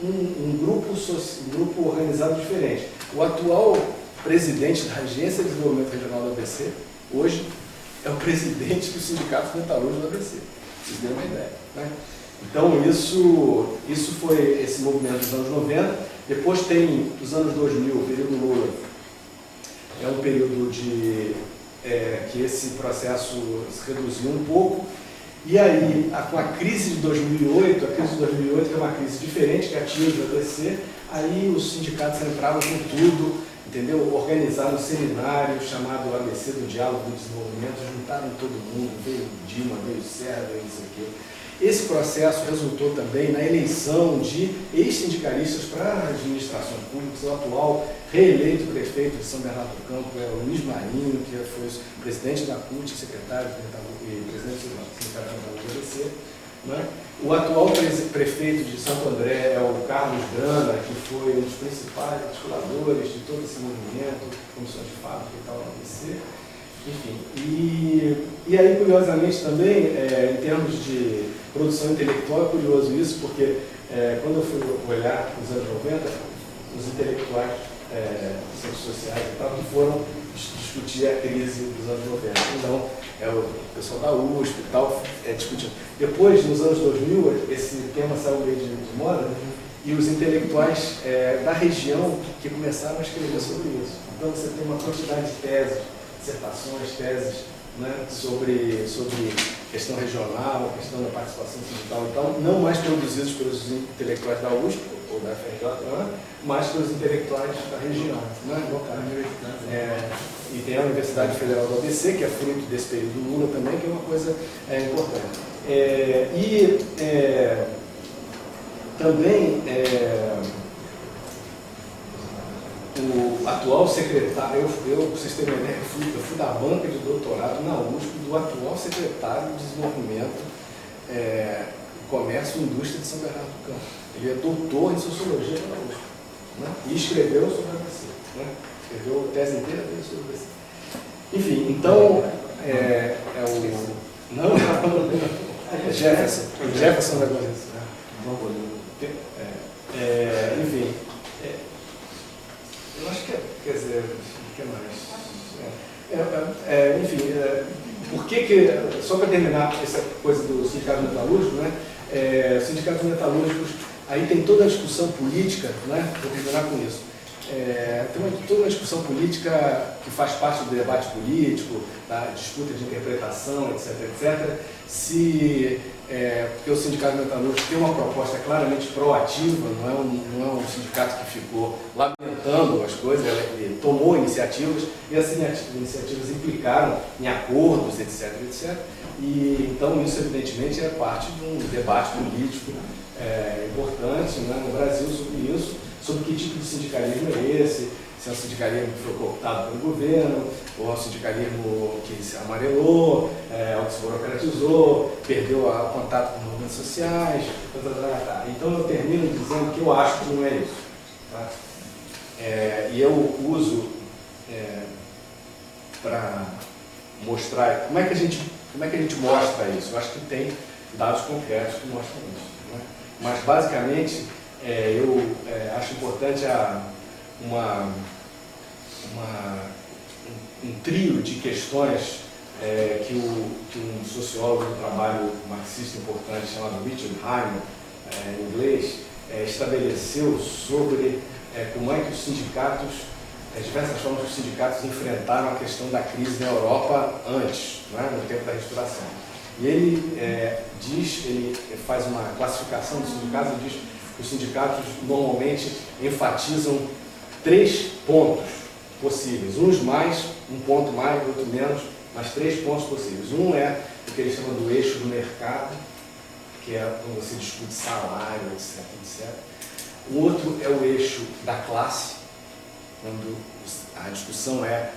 um grupo organizado diferente. O atual presidente da Agência de Desenvolvimento Regional do ABC, hoje, é o presidente do Sindicato Metalúrgico do ABC. Vocês terem uma ideia. Né? Então, isso foi esse movimento dos anos 90. Depois tem os anos 2000, o período Lula. É um período que esse processo se reduziu um pouco. E aí, com a crise de 2008, que é uma crise diferente, que atinge o ABC, aí os sindicatos entravam com tudo, entendeu? Organizaram um seminário chamado ABC do Diálogo do Desenvolvimento, juntaram todo mundo, veio Dilma, veio Serra, veio não sei o quê. Esse processo resultou também na eleição de ex-sindicalistas para administrações públicas. O atual reeleito prefeito de São Bernardo do Campo é o Luiz Marinho, que foi presidente da CUT, secretário e presidente do Sindicato do ABC. Né? O atual prefeito de Santo André é o Carlos Grana, que foi um dos principais articuladores de todo esse movimento, comissões de fábrica e tal, no ABC. Enfim, e aí, curiosamente também, em termos de produção intelectual, é curioso isso, porque quando eu fui olhar nos anos 90, os intelectuais, ciências sociais e tal, que foram discutir a crise dos anos 90. Então, o pessoal da USP e tal, discutindo. Depois, nos anos 2000, esse tema saiu meio de moda, e os intelectuais da região que começaram a escrever sobre isso. Então, você tem uma quantidade de teses, dissertações, teses, né, sobre questão regional, questão da participação sindical e tal, não mais produzidos pelos intelectuais da USP ou da FRJ, né, mas pelos intelectuais da região. Né, e tem a Universidade Federal do ABC, que é fruto desse período Lula também, que é uma coisa importante. Também o atual secretário, vocês terem uma ideia, eu fui da banca de doutorado na USP do atual secretário de Desenvolvimento, Comércio e Indústria de São Bernardo do Campo. Ele é doutor em Sociologia pela USP, né? E escreveu sobre a ABC, né? Escreveu a tese inteira dele sobre a ABC. Enfim, então, Não, Jefferson da Gomes. Enfim, eu acho que quer dizer, o que mais? Enfim, por que, só para terminar essa coisa do sindicato metalúrgico, né? Sindicatos metalúrgicos, aí tem toda a discussão política, né? Vou terminar com isso. Tem toda uma discussão política que faz parte do debate político, da disputa de interpretação, etc., etc., porque o sindicato metalúrgico tem uma proposta claramente proativa, não é um sindicato que ficou lamentando as coisas, ele tomou iniciativas, e essas iniciativas implicaram em acordos, etc., etc., e então isso evidentemente é parte de um debate político importante, né, no Brasil sobre isso, sobre que tipo de sindicalismo é esse, se é um sindicalismo que foi cooptado pelo governo, ou é um sindicalismo que se amarelou, ou que se burocratizou, perdeu o contato com movimentos sociais, Então eu termino dizendo que eu acho que não é isso. Tá? E eu uso para mostrar como é que a gente mostra isso. Eu acho que tem dados concretos que mostram isso. Né? Mas basicamente eu acho importante um trio de questões que um sociólogo do trabalho marxista importante chamado Richard Hyman, em inglês, estabeleceu sobre como é que os sindicatos, diversas formas que os sindicatos enfrentaram a questão da crise na Europa antes, no tempo da restauração. E ele faz uma classificação dos sindicatos e diz que os sindicatos normalmente enfatizam 3 pontos possíveis, uns mais, um ponto mais, outro menos, mas 3 pontos possíveis. Um é o que eles chamam do eixo do mercado, que é quando você discute salário, etc, etc. O outro é o eixo da classe, quando a discussão é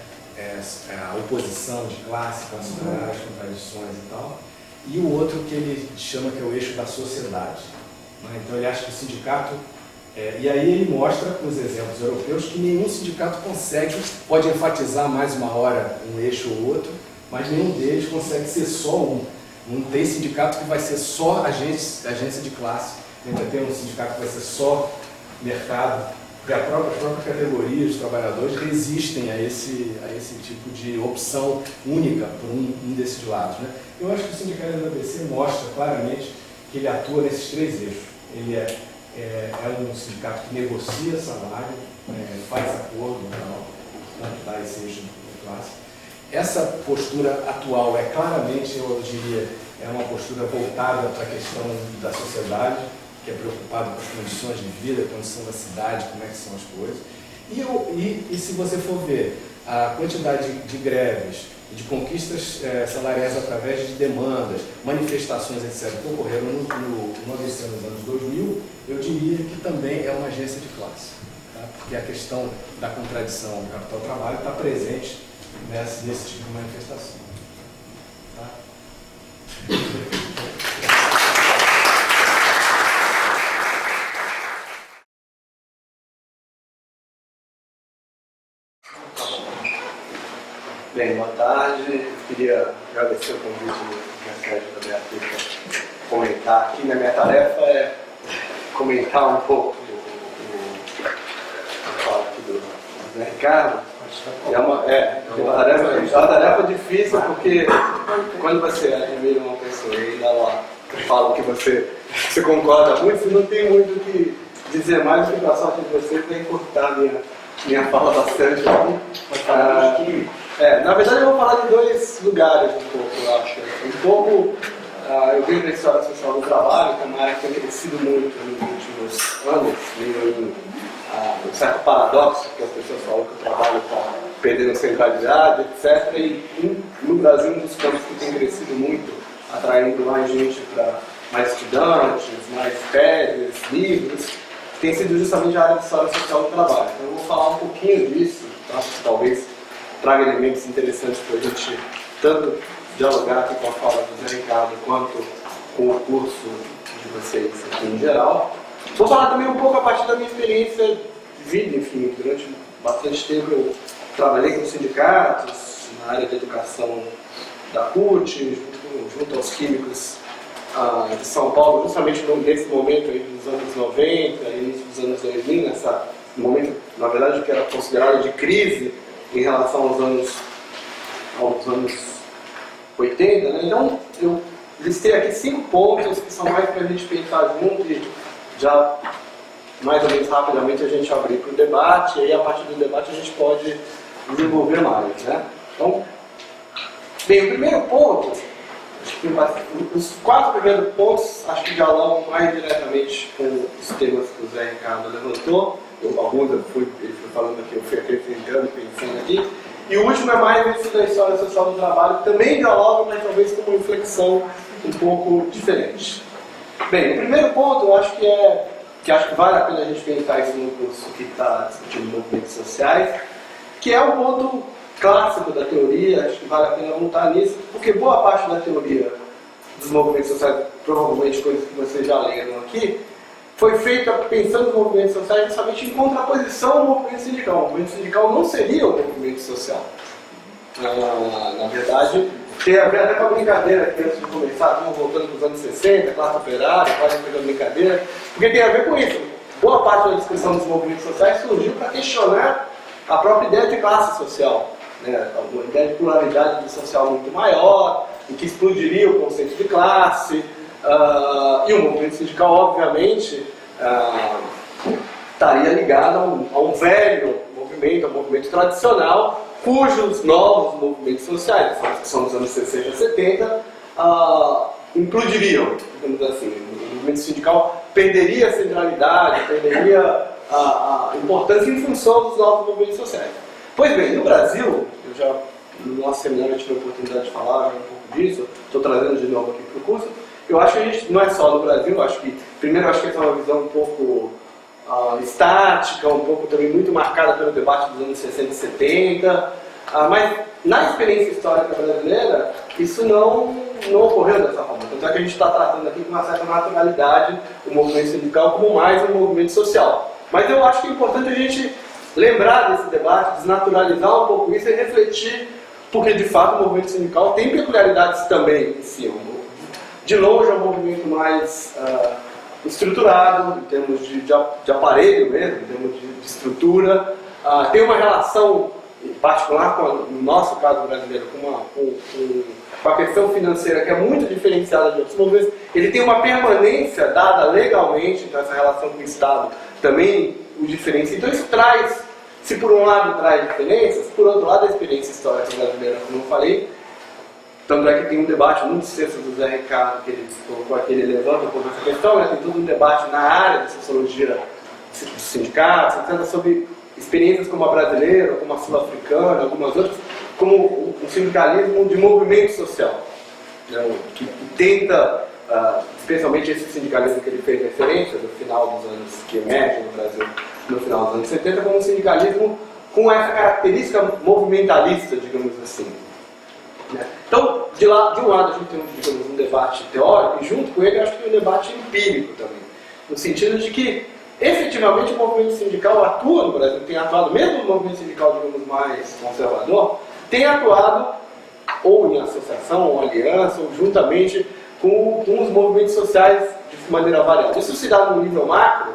a oposição de classe, classes operárias, contradições e tal. E o outro que ele chama que é o eixo da sociedade. Então ele acha que o sindicato... e aí ele mostra com os exemplos europeus que nenhum sindicato pode enfatizar mais uma hora um eixo ou outro, mas nenhum deles consegue ser só um. Não tem sindicato que vai ser só agência de classe, nem vai ter um sindicato que vai ser só mercado, porque a própria categoria dos trabalhadores resistem a esse tipo de opção única por um desses lados. Eu acho que o sindicalismo da ABC mostra claramente que ele atua nesses 3 eixos. Ele é um sindicato que negocia salário, faz acordo, portanto dá esse eixo de classe. Essa postura atual claramente, eu diria, é uma postura voltada para a questão da sociedade, que é preocupada com as condições de vida, a condição da cidade, como é que são as coisas. E se você for ver a quantidade de greves e de conquistas salariais através de demandas, manifestações, etc., que ocorreram no nordestino nos anos 2000, eu diria que também é uma agência de classe. Tá? Porque a questão da contradição do capital-trabalho está presente nesse tipo de manifestação. Tá? Bem, boa tarde. Eu queria agradecer o convite do Sérgio da Beatriz para comentar aqui. Minha tarefa é comentar um pouco do Zé Ricardo. É uma tarefa difícil, porque quando você admira uma pessoa e ainda lá fala que você concorda muito, você não tem muito o que dizer mais do que a sorte de você para encurtar minha fala bastante aqui. Na verdade eu vou falar de 2 lugares um pouco, eu acho. Um pouco, eu venho da história social do trabalho, que é uma área que tem crescido muito nos últimos anos, meio um certo paradoxo, que as pessoas falam que o trabalho está perdendo centralidade, etc. E no Brasil, um dos campos que tem crescido muito, atraindo mais gente para mais estudantes, mais teses, livros, tem sido justamente a área de história social do trabalho. Então eu vou falar um pouquinho disso, tá? Talvez traga elementos interessantes para a gente tanto dialogar aqui com a fala do Zé Ricardo quanto com o curso de vocês aqui em geral. Vou falar também um pouco a partir da minha experiência de vida, enfim, durante bastante tempo eu trabalhei com sindicatos na área de educação da CUT, junto aos químicos de São Paulo, justamente nesse momento aí dos anos 90, início dos anos 2000, nesse momento, na verdade, que era considerado de crise em relação aos anos 80, né? Então, eu listei aqui 5 pontos que são mais para a gente pensar junto e já mais ou menos rapidamente a gente abrir para o debate, e aí a partir do debate a gente pode desenvolver mais, né? Então, bem, o primeiro ponto, os 4 primeiros pontos acho que dialogam mais diretamente com os temas que o Zé Ricardo levantou. Alguns ele foi falando aqui, eu fui acrescentando, pensando aqui. E o último é mais esse da história social do trabalho, que também dialoga, mas talvez com uma inflexão um pouco diferente. Bem, o primeiro ponto eu acho que acho que vale a pena a gente pensar isso no curso que está discutindo movimentos sociais, que é um ponto clássico da teoria, acho que vale a pena voltar nisso, porque boa parte da teoria dos movimentos sociais, provavelmente coisas que vocês já leram aqui, foi feita pensando nos movimentos sociais justamente em contraposição ao movimento sindical. O movimento sindical não seria o movimento social. Na verdade, tem a ver até com a brincadeira que antes de começar, estamos voltando para os anos 60, classe operária, quase fez a brincadeira, porque tem a ver com isso. Boa parte da discussão dos movimentos sociais surgiu para questionar a própria ideia de classe social. né, uma ideia de pluralidade social muito maior, em que explodiria o conceito de classe, e o movimento sindical, obviamente, estaria ligado a um velho movimento, a um movimento tradicional, cujos novos movimentos sociais, que são dos anos 60 e 70, implodiriam, digamos assim. O movimento sindical perderia a centralidade, perderia a importância em função dos novos movimentos sociais. Pois bem, no Brasil, no nosso seminário eu tive a oportunidade de falar um pouco disso, estou trazendo de novo aqui para o curso. Eu acho que a gente, não é só no Brasil, primeiro acho que essa é uma visão um pouco estática, um pouco também muito marcada pelo debate dos anos 60 e 70, mas na experiência histórica brasileira, isso não ocorreu dessa forma. Tanto é que a gente está tratando aqui com uma certa naturalidade o movimento sindical como mais um movimento social. Mas eu acho que é importante a gente lembrar desse debate, desnaturalizar um pouco isso e refletir, porque de fato o movimento sindical tem peculiaridades também em si. De longe é um movimento mais estruturado, em termos de aparelho mesmo, em termos de estrutura, tem uma relação em particular, no nosso caso brasileiro, com a questão financeira que é muito diferenciada de outros movimentos. Ele tem uma permanência dada legalmente, então essa relação com o Estado também o diferencia. Então isso traz, se por um lado traz diferenças, por outro lado a experiência histórica brasileira, como eu falei, tanto é que tem um debate muito extenso do Zé Ricardo, que ele colocou aqui, ele levanta um pouco essa questão, né? Tem todo um debate na área da sociologia dos sindicatos, etc., sobre experiências como a brasileira, como a sul-africana, algumas outras, como o sindicalismo de movimento social, né? que tenta, especialmente esse sindicalismo que ele fez referência, no final dos anos, que emerge no Brasil no final dos anos 70, como um sindicalismo com essa característica movimentalista, digamos assim. Então, de um lado a gente tem digamos, um debate teórico e junto com ele acho que tem um debate empírico também, no sentido de que efetivamente o movimento sindical atua no Brasil, tem atuado, mesmo no movimento sindical digamos, mais conservador, tem atuado ou em associação, ou aliança, ou juntamente com os movimentos sociais de maneira variada. Isso se dá no nível macro,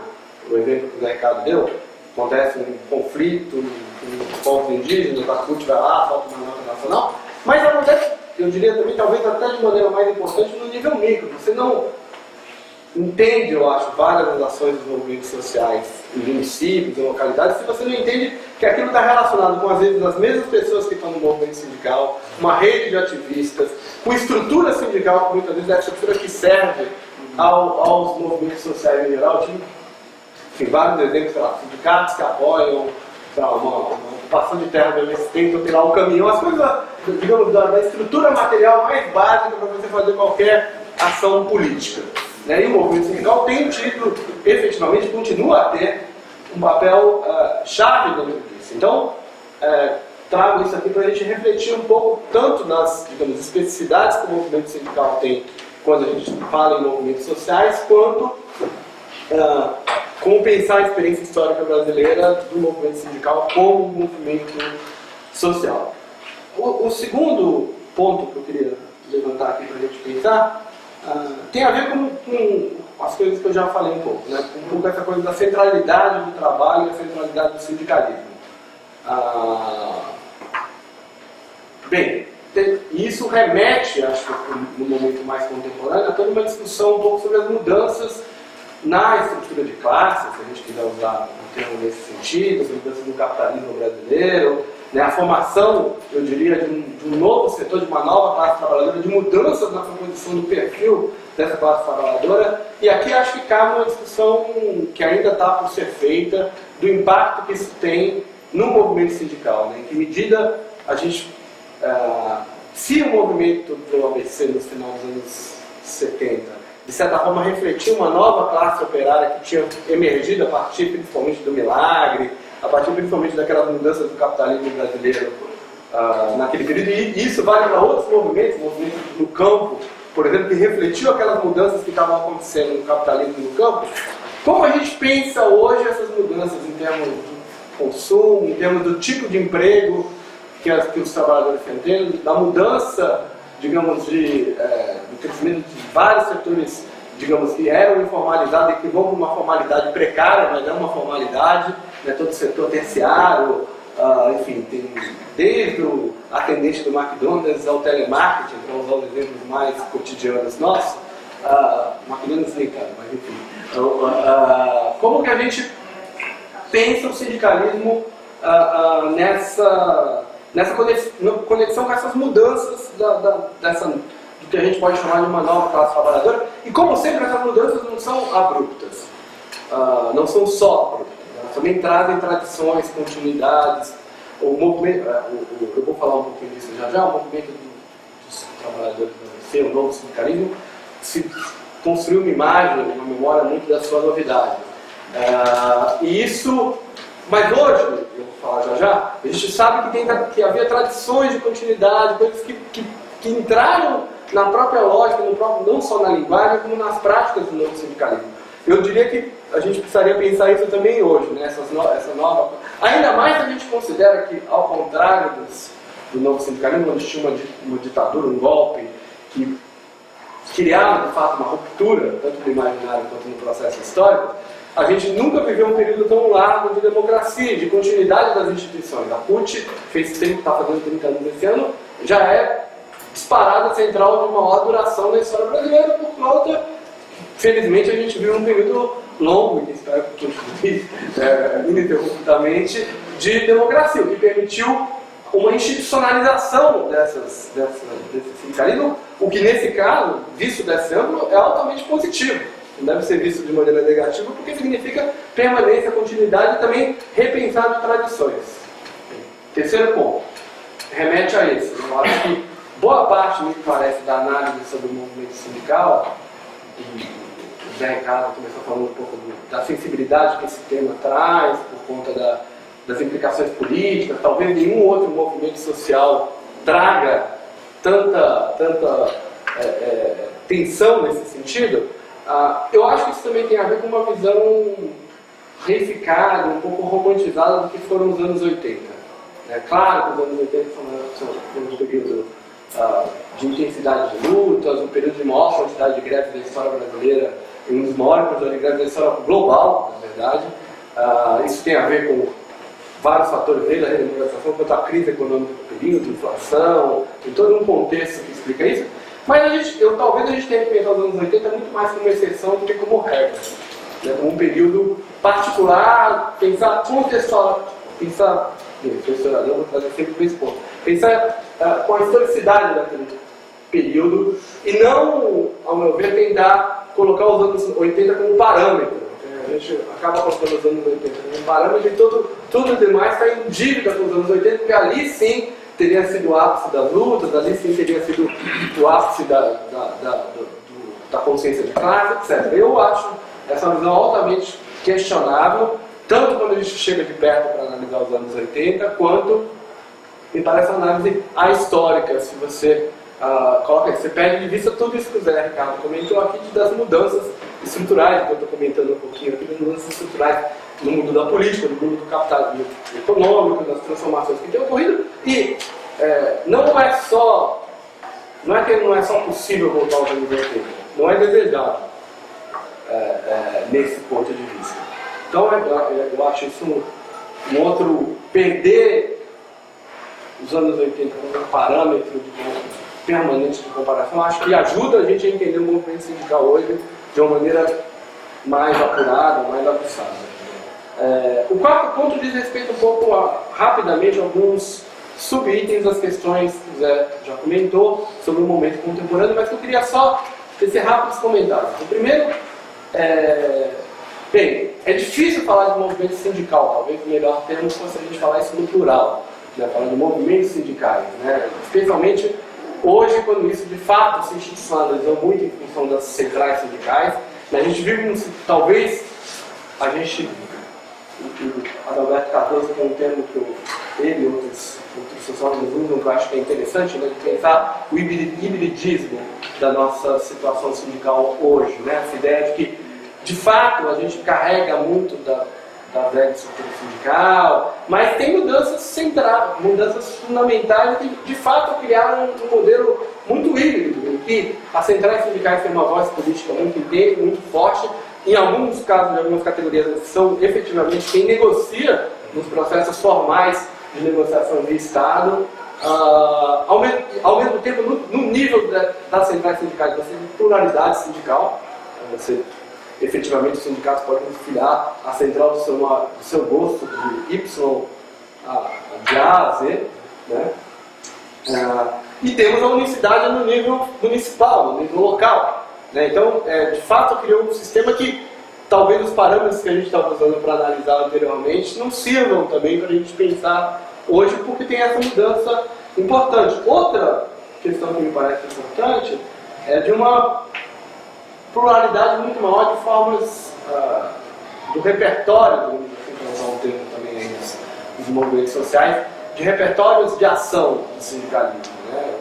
o exemplo que o Zé Ricardo deu, acontece um conflito com os povos indígenas, a CUT vai lá, solta uma nota nacional, mas acontece, eu diria também, talvez até de maneira mais importante, no nível micro. Você não entende, eu acho, várias relações dos movimentos sociais em municípios, em localidades, se você não entende que aquilo está relacionado com, às vezes, as mesmas pessoas que estão no movimento sindical, uma rede de ativistas, com estrutura sindical, que muitas vezes é a estrutura que serve aos movimentos sociais em geral. Tem vários exemplos, sei lá, sindicatos que apoiam uma ocupação de terra, eles tentam tirar o caminhão, as coisas, digamos, da estrutura material mais básica para você fazer qualquer ação política. E o movimento sindical tem tido, efetivamente, continua a ter um papel chave dentro disso. Então, trago isso aqui para a gente refletir um pouco, tanto nas, digamos, especificidades que o movimento sindical tem quando a gente fala em movimentos sociais, quanto como pensar a experiência histórica brasileira do movimento sindical como movimento social. O segundo ponto que eu queria levantar aqui para a gente pensar tem a ver com as coisas que eu já falei um pouco, né? Um pouco essa coisa da centralidade do trabalho e a centralidade do sindicalismo. Bem, isso remete, acho que no momento mais contemporâneo, a toda uma discussão um pouco sobre as mudanças na estrutura de classe, se a gente quiser usar um termo nesse sentido, as mudanças no capitalismo brasileiro, né, a formação, eu diria, de um novo setor, de uma nova classe trabalhadora, de mudanças na composição do perfil dessa classe trabalhadora. E aqui acho que cabe uma discussão que ainda está por ser feita do impacto que isso tem no movimento sindical, né, em que medida a gente, se o movimento do ABC no final dos anos 70 de certa forma refletiu uma nova classe operária que tinha emergido a partir principalmente do milagre, a partir principalmente daquelas mudanças do capitalismo brasileiro naquele período, e isso vale para outros movimentos, movimentos no campo, por exemplo, que refletiu aquelas mudanças que estavam acontecendo no capitalismo no campo. Como a gente pensa hoje essas mudanças em termos do consumo, em termos do tipo de emprego que os trabalhadores estão tendo, da mudança, digamos, do crescimento de vários setores, digamos, que eram informalizados e que vão para uma formalidade precária, mas é uma formalidade, né, todo o setor terciário, enfim, tem desde o atendente do McDonald's ao telemarketing, para usar os exemplos mais cotidianos nossos, McDonald's nem cara, mas enfim. Como que a gente pensa o sindicalismo nessa conexão com essas mudanças do que a gente pode chamar de uma nova classe trabalhadora? E como sempre, essas mudanças não são abruptas, não são só abruptas, elas também trazem tradições, continuidades. O movimento, eu vou falar um pouquinho disso já, o movimento dos trabalhadores do o novo sindicalismo, se construiu uma imagem, uma memória muito da sua novidade. Mas hoje, eu vou falar já, a gente sabe que havia tradições de continuidade, coisas que entraram na própria lógica, não só na linguagem, como nas práticas do novo sindicalismo. Eu diria que a gente precisaria pensar isso também hoje, né? Essa nova... Ainda mais se a gente considera que, ao contrário do novo sindicalismo, onde tinha uma ditadura, um golpe, que criava, de fato, uma ruptura, tanto no imaginário quanto no processo histórico, a gente nunca viveu um período tão largo de democracia, de continuidade das instituições. A CUT está fazendo 30 anos esse ano, já é disparada central de maior duração da história brasileira, por conta, felizmente, a gente viu um período longo, que espero que continue ininterruptamente, de democracia, o que permitiu uma institucionalização desse sindicalismo, o que nesse caso, visto desse ângulo, é altamente positivo. Não deve ser visto de maneira negativa, porque significa permanência, continuidade e também repensar de tradições. Terceiro ponto, remete a esse. Eu acho que boa parte, me parece, da análise sobre o movimento sindical, e o Zé Ricardo começou falando um pouco da sensibilidade que esse tema traz, por conta das implicações políticas, talvez nenhum outro movimento social traga tanta tensão nesse sentido. Eu acho que isso também tem a ver com uma visão reificada, um pouco romantizada do que foram os anos 80. Claro que os anos 80 são um período de intensidade de lutas, um período de maior quantidade de greves da história brasileira, e um dos maiores quantidades de greves da história global, na verdade. Isso tem a ver com vários fatores desde a redemocratização, quanto à crise econômica do período, inflação, tem todo um contexto que explica isso. Mas talvez a gente tenha que pensar os anos 80 muito mais como exceção do que como regra. Como um período particular, pensar historiador, vou trazer sempre para esse ponto. Pensar com a historicidade daquele período e não, ao meu ver, tentar colocar os anos 80 como parâmetro. A gente acaba colocando os anos 80 como parâmetro e tudo demais está em dívida com os anos 80, porque ali sim teria sido o ápice das lutas, ali sim teria sido o ápice da consciência de classe, etc. Eu acho essa visão altamente questionável, tanto quando a gente chega de perto para analisar os anos 80, quanto me parece uma análise ahistórica, se você coloca aí, você perde de vista tudo isso que o Zé Ricardo comentou aqui, das mudanças estruturais, que eu estou comentando um pouquinho aqui, das mudanças estruturais no mundo da política, no mundo do capitalismo econômico, das transformações que têm ocorrido, e não é que não é só possível voltar aos anos 80, não é desejável nesse ponto de vista. Então eu acho isso um outro, perder os anos 80 como um parâmetro permanente de comparação, acho que ajuda a gente a entender o movimento sindical hoje de uma maneira mais apurada, mais aguçada. O quarto ponto diz respeito um pouco rapidamente a alguns subitens das questões que o Zé já comentou sobre o momento contemporâneo, mas que eu queria só tecer rápidos comentários. O primeiro, é difícil falar de movimento sindical, talvez o melhor termo fosse a gente falar isso no plural, falar de movimentos sindicais, especialmente hoje, quando isso de fato se institucionalizou muito em função das centrais sindicais. A gente vive, talvez, o Adalberto Cardoso tem um termo que ele e outros sociólogos usam, que eu acho que é interessante, de pensar o hibridismo da nossa situação sindical hoje. Essa ideia de que, de fato, a gente carrega muito da velha estrutura sindical, mas tem mudanças centrais, mudanças fundamentais que, de fato, criaram um modelo muito híbrido, em que as centrais sindicais têm uma voz política muito intensa, muito forte. Em alguns casos, em algumas categorias, são efetivamente quem negocia nos processos formais de negociação de Estado. Ao mesmo tempo, no nível das centrais sindicais, você tem pluralidade sindical. Você, efetivamente, os sindicatos podem filiar a central do seu gosto, de Y de A a Z. Né? E temos a unicidade no nível municipal, no nível local. Né? Então, de fato, criou um sistema que talvez os parâmetros que a gente estava usando para analisar anteriormente não sirvam também para a gente pensar hoje, porque tem essa mudança importante. Outra questão que me parece importante é de uma pluralidade muito maior de formas do repertório, para usar um termo também aí dos movimentos sociais, de repertórios de ação do sindicalismo. Né?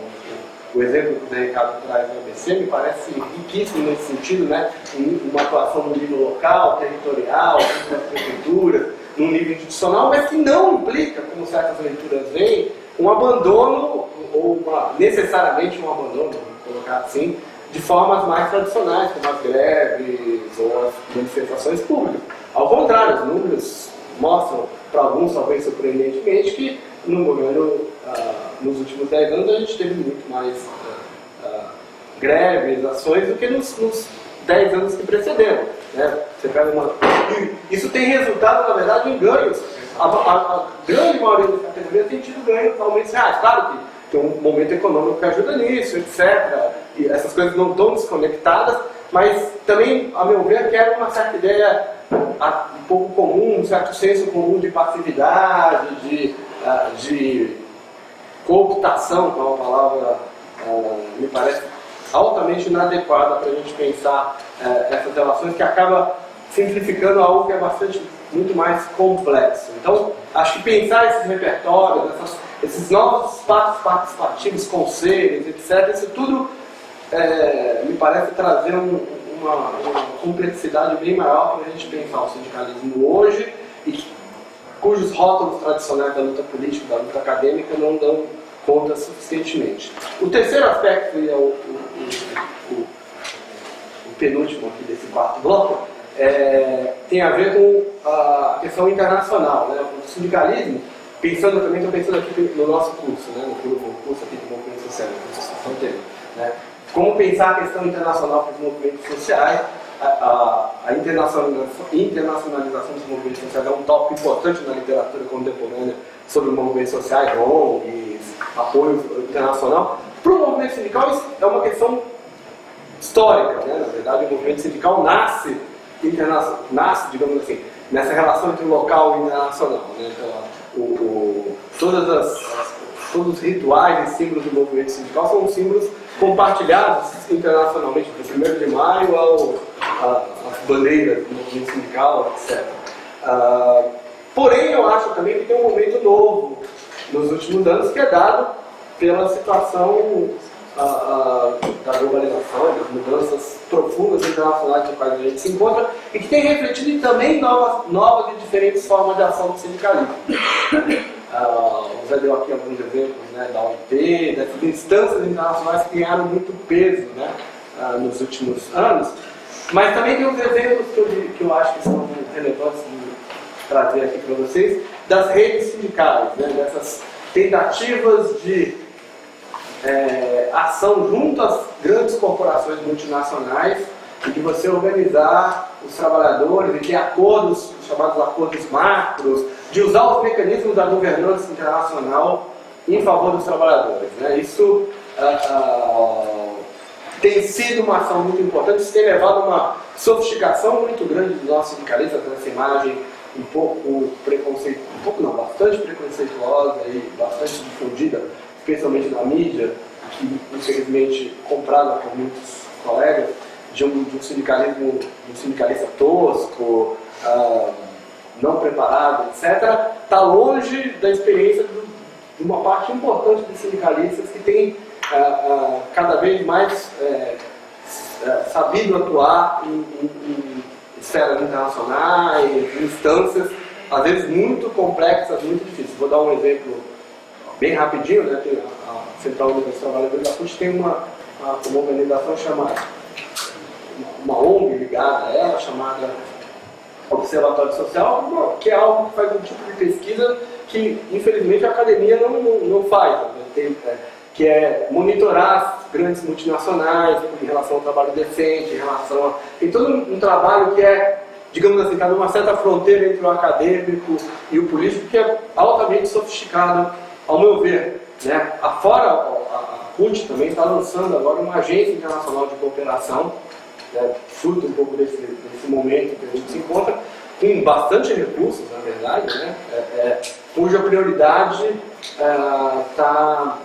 O exemplo que o Ricardo traz no ABC me parece riquíssimo nesse sentido, né? Uma atuação no nível local, territorial, nas prefeituras, no nível institucional, mas que não implica, como certas leituras veem, um abandono, ou necessariamente um abandono, vamos colocar assim, de formas mais tradicionais, como as greves ou as manifestações públicas. Ao contrário, os números mostram, para alguns talvez surpreendentemente, que no governo, nos últimos 10 anos, a gente teve muito mais greves, ações, do que nos 10 anos que precederam. Né? Você pega isso tem resultado, na verdade, em ganhos. A grande maioria das categorias tem tido ganhos, aumentos reais. Claro que tem um momento econômico que ajuda nisso, etc. E essas coisas não estão desconectadas, mas também, a meu ver, quero uma certa ideia um pouco comum, um certo senso comum de passividade, de cooptação, que é uma palavra me parece altamente inadequada para a gente pensar essas relações, que acaba simplificando algo que é muito mais complexo. Então, acho que pensar esses repertórios, esses novos espaços participativos, conselhos, etc., isso tudo me parece trazer uma complexidade bem maior para a gente pensar o sindicalismo hoje, e cujos rótulos tradicionais da luta política, da luta acadêmica, não dão conta suficientemente. O terceiro aspecto, e é o penúltimo aqui desse quarto bloco, tem a ver com a questão internacional. Né? O sindicalismo, estou pensando aqui no nosso curso, né? no curso aqui do movimento social, né? Como pensar a questão internacional para os movimentos sociais. A internacionalização dos movimentos sociais é um tópico importante na literatura contemporânea sobre movimentos sociais, ONGs, apoio internacional. Para o movimento sindical, isso é uma questão histórica. Né? Na verdade, o movimento sindical nasce, digamos assim, nessa relação entre o local e o internacional. Né? Então, todos os rituais e símbolos do movimento sindical são símbolos compartilhados internacionalmente, do 1º de maio às bandeiras do movimento sindical, etc. Porém, eu acho também que tem um momento novo nos últimos anos, que é dado pela situação da globalização, das mudanças profundas internacionais nas quais a gente se encontra, e que tem refletido também novas e diferentes formas de ação do sindicalismo. O Zé deu aqui alguns exemplos, né, da OIT, dessas instâncias internacionais que ganharam muito peso, né, nos últimos anos, mas também tem uns exemplos que eu acho que são relevantes de trazer aqui para vocês, das redes sindicais, né, dessas tentativas de ação junto às grandes corporações multinacionais, e de você organizar os trabalhadores e ter acordos, os chamados acordos macros, de usar os mecanismos da governança internacional em favor dos trabalhadores. Né? Isso tem sido uma ação muito importante, isso tem levado a uma sofisticação muito grande dos nossos sindicalistas, essa imagem bastante preconceituosa e bastante difundida, especialmente na mídia, que infelizmente comprada por muitos colegas, de um sindicalista tosco, não preparado, etc., está longe da experiência de uma parte importante dos sindicalistas que tem cada vez mais sabido atuar em esferas internacionais, em instâncias, às vezes muito complexas, muito difíceis. Vou dar um exemplo bem rapidinho, né? A Central Única dos Trabalhadores da CUT tem uma organização chamada, uma ONG ligada a ela, chamada Observatório Social, que é algo que faz um tipo de pesquisa que infelizmente a academia não faz, né? Que é monitorar as grandes multinacionais em relação ao trabalho decente, em relação a... Tem todo um trabalho que é, digamos assim, está numa certa fronteira entre o acadêmico e o político, que é altamente sofisticado, ao meu ver, né? Afora, a CUT também está lançando agora uma agência internacional de cooperação, né? Fruto um pouco desse momento que a gente se encontra, com bastante recursos, na verdade, né? Cuja prioridade está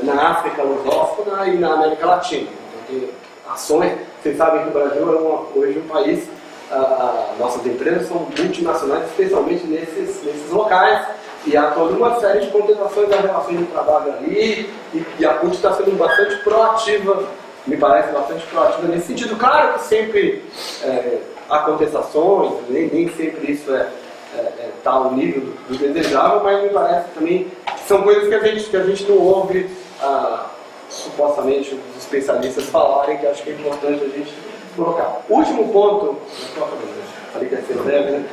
na África lusófona e na América Latina. Então, tem ações. Vocês sabem que o Brasil é hoje um país, nossas empresas são multinacionais, especialmente nesses locais, e há toda uma série de contestações das relações de trabalho ali, e a CUT está sendo bastante proativa, me parece bastante proativa nesse sentido. Claro que sempre há contestações, nem sempre isso está ao nível do desejável, mas me parece também que são coisas que a gente não ouve supostamente os especialistas falarem, que acho que é importante a gente colocar. O último ponto, falei que ia ser breve, né?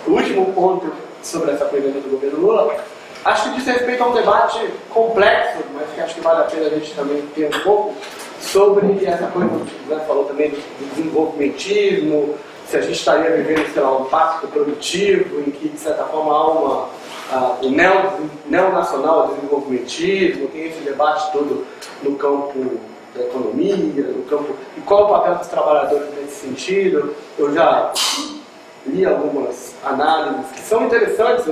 O último ponto sobre essa coisa do governo Lula, acho que diz respeito a um debate complexo, mas que acho que vale a pena a gente também ter um pouco sobre essa coisa que o Zé falou também do desenvolvimentismo, se a gente estaria vivendo, sei lá, um pacto produtivo em que, de certa forma, há o neonacional desenvolvimentismo, tem esse debate todo no campo da economia, no campo... E qual é o papel dos trabalhadores nesse sentido? Eu já li algumas análises que são interessantes,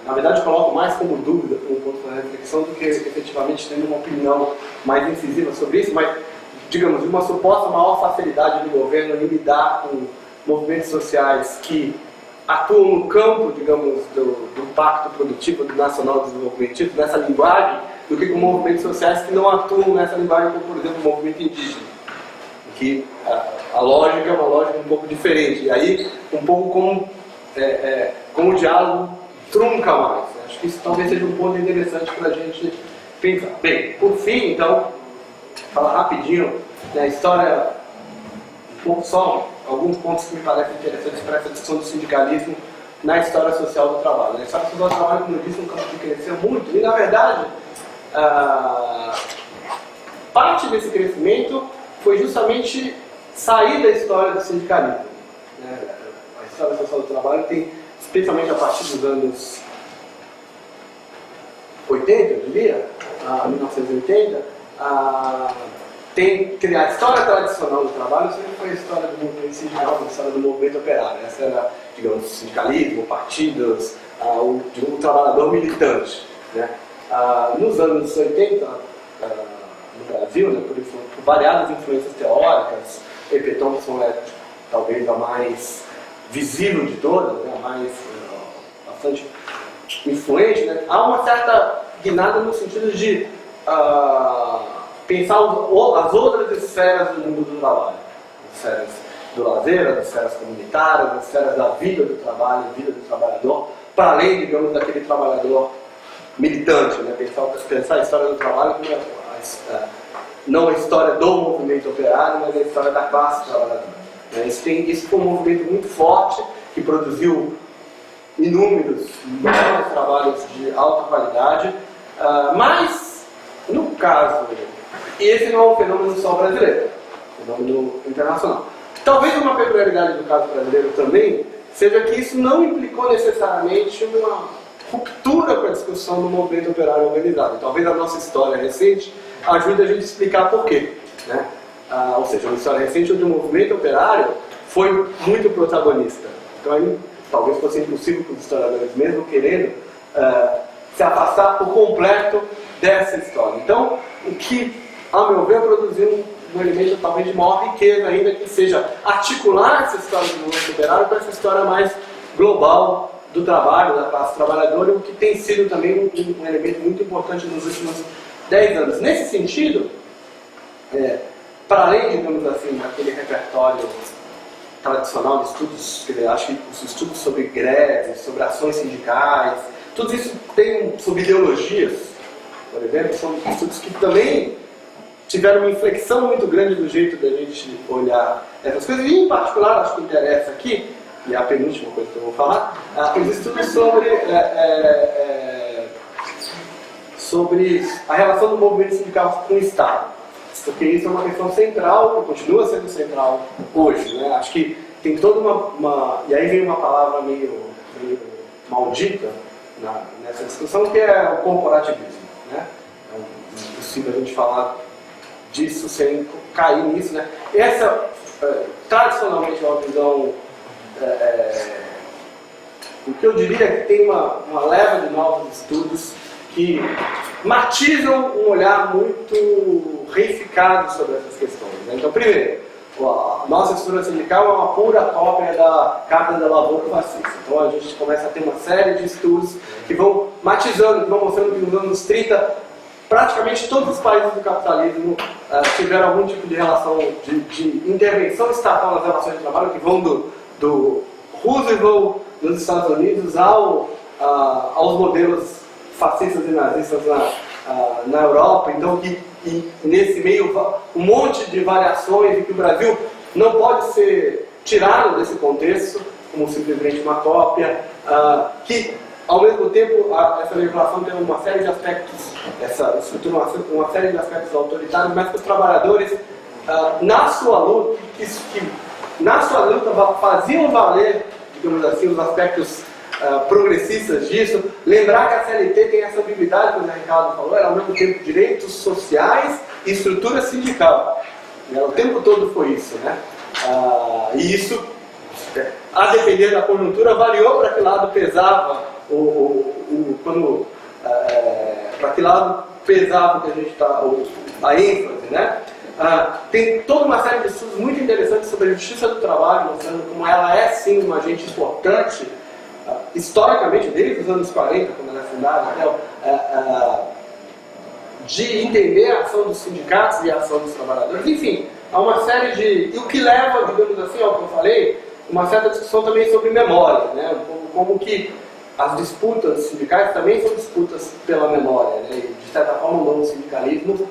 na verdade coloco mais como dúvida, como ponto de reflexão, do que efetivamente tendo uma opinião mais incisiva sobre isso, mas, digamos, de uma suposta maior facilidade do governo em lidar com movimentos sociais que atuam no campo, digamos, do pacto produtivo, do nacional desenvolvimentismo, nessa linguagem, do que com movimentos sociais que não atuam nessa linguagem, como, por exemplo, o movimento indígena. Que a lógica é uma lógica um pouco diferente. E aí, um pouco como o diálogo trunca mais. Acho que isso talvez seja um ponto interessante para a gente pensar. Bem, por fim, então, falar rapidinho da história, um pouco só, alguns pontos que me parecem interessantes para essa discussão do sindicalismo na história social do trabalho. A história social do trabalho, como eu disse, é um campo que cresceu muito e, na verdade, parte desse crescimento foi justamente sair da história do sindicalismo. A história social do trabalho tem, especialmente a partir dos anos 80, eu diria, 1980, tem criado a história tradicional do trabalho, sempre foi a história do movimento sindical, a história do movimento operário. Essa era, digamos, o sindicalismo, partidos, o trabalhador militante. Né? Nos anos 80, no Brasil, né, por variadas influências teóricas, E.P. Thompson é talvez a mais visível de todas, né, a mais bastante influente, né? Há uma certa guinada no sentido de pensar as outras esferas do mundo do trabalho, as esferas do lazer, as esferas comunitárias, as esferas da vida do trabalho, da vida do trabalhador, para além, digamos, daquele trabalhador militante, né? Pensar a história do trabalho como não a história do movimento operário, mas a história da classe trabalhadora. Isso foi um movimento muito forte, que produziu inúmeros trabalhos de alta qualidade, mas, no caso, e esse não é um fenômeno só brasileiro, é um fenômeno internacional. Talvez uma peculiaridade do caso brasileiro também seja que isso não implicou necessariamente uma ruptura com a discussão do movimento operário organizado. Talvez a nossa história recente ajude a gente a explicar por quê. Né? Ou seja, uma história recente onde o movimento operário foi muito protagonista. Então, aí, talvez fosse impossível para os historiadores, mesmo querendo, se afastar por completo dessa história. Então, o que, a meu ver, produziu um elemento talvez de maior riqueza ainda, que seja articular essa história do movimento operário com essa história mais global do trabalho, da classe trabalhadora, o que tem sido também um elemento muito importante nos últimos 10 anos. Nesse sentido, para além, digamos assim, daquele repertório tradicional de estudos, quer dizer, acho que os estudos sobre greves, sobre ações sindicais, tudo isso tem sobre ideologias, por exemplo, são estudos que também tiveram uma inflexão muito grande do jeito da gente olhar essas coisas, e em particular, acho que interessa aqui, e é a penúltima coisa que eu vou falar, os estudos sobre a relação do movimento sindical com o Estado. Porque isso é uma questão central, continua sendo central hoje, né? Acho que tem toda e aí vem uma palavra meio maldita nessa discussão, que é o corporativismo, né? É impossível a gente falar disso sem cair nisso, né? Essa, tradicionalmente, é uma visão, o que eu diria é que tem uma leva de novos estudos que matizam um olhar muito reificado sobre essas questões, né? Então, primeiro, a nossa estrutura sindical é uma pura cópia da Carta da Lavoura fascista. Então a gente começa a ter uma série de estudos que vão matizando, que vão mostrando que nos anos 30 praticamente todos os países do capitalismo tiveram algum tipo de relação de intervenção estatal nas relações de trabalho, que vão do Roosevelt nos Estados Unidos aos modelos fascistas e nazistas na Europa. Então e nesse meio um monte de variações em que o Brasil não pode ser tirado desse contexto como simplesmente uma cópia, que ao mesmo tempo essa legislação tem uma série de aspectos, essa estrutura uma série de aspectos autoritários, mas que os trabalhadores na sua luta faziam valer, digamos assim, os aspectos progressistas disso. Lembrar que a CLT tem essa habilidade, como o Ricardo falou, era ao mesmo tempo direitos sociais e estrutura sindical. O tempo todo foi isso, né? E isso, a depender da conjuntura, variou para que lado pesava para que lado pesava que a gente está, a ênfase, né? Tem toda uma série de estudos muito interessantes sobre a justiça do trabalho, mostrando como ela é sim um agente importante historicamente, desde os anos 40, quando ela é fundada, de entender a ação dos sindicatos e a ação dos trabalhadores. Enfim, há uma série de... E o que leva, digamos assim, ao que eu falei, uma certa discussão também sobre memória, né? Como que as disputas sindicais também são disputas pela memória, né? E, de certa forma, o novo sindicalismo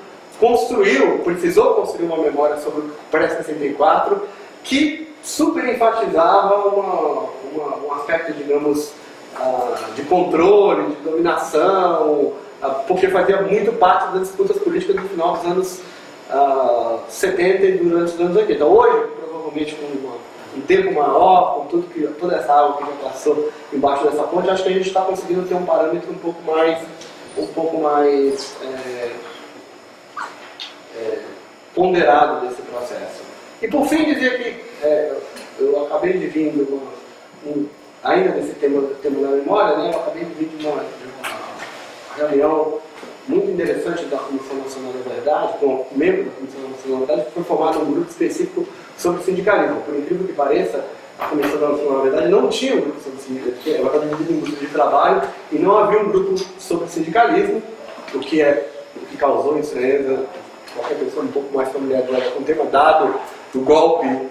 precisou construir uma memória sobre o pré-64 que super enfatizava um aspecto, digamos, de controle, de dominação, porque fazia muito parte das disputas políticas no final dos anos 70 e durante os anos 80. Hoje, provavelmente com um tempo maior, com toda essa água que já passou embaixo dessa ponte, acho que a gente está conseguindo ter um parâmetro um pouco mais ponderado desse processo. E por fim dizer que eu acabei de vir ainda desse tema da memória, né? Eu acabei de vir de uma reunião muito interessante da Comissão Nacional da Verdade, com um membro da Comissão Nacional da Verdade, que foi formado um grupo específico sobre sindicalismo. Por incrível que pareça, a Comissão Nacional da Verdade não tinha um grupo sobre sindicalismo, ela estava dividida em grupos de trabalho e não havia um grupo sobre sindicalismo, o que causou estranheza qualquer pessoa um pouco mais familiarizada com o tema, dado o golpe, em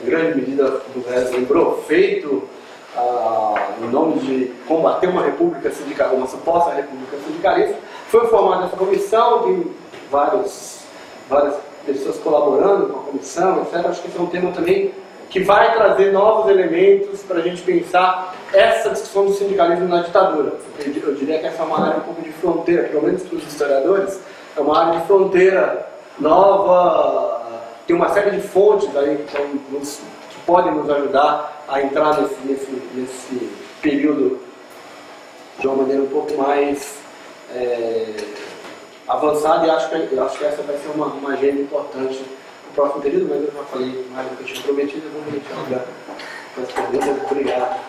grande medida, do Vélez lembrou, feito em nome de combater uma república sindical, uma suposta república sindicalista. Foi formada essa comissão, tem várias pessoas colaborando com a comissão, etc. Acho que esse é um tema também que vai trazer novos elementos para a gente pensar essa discussão do sindicalismo na ditadura. Eu diria que essa é uma área um pouco de fronteira, pelo menos para os historiadores, é uma área de fronteira nova, tem uma série de fontes aí que podem nos ajudar a entrar nesse período de uma maneira um pouco mais avançada, e acho que essa vai ser uma agenda importante no próximo período, mas eu já falei mais do que eu tinha prometido, eu vou me retirar para as perguntas. Obrigado.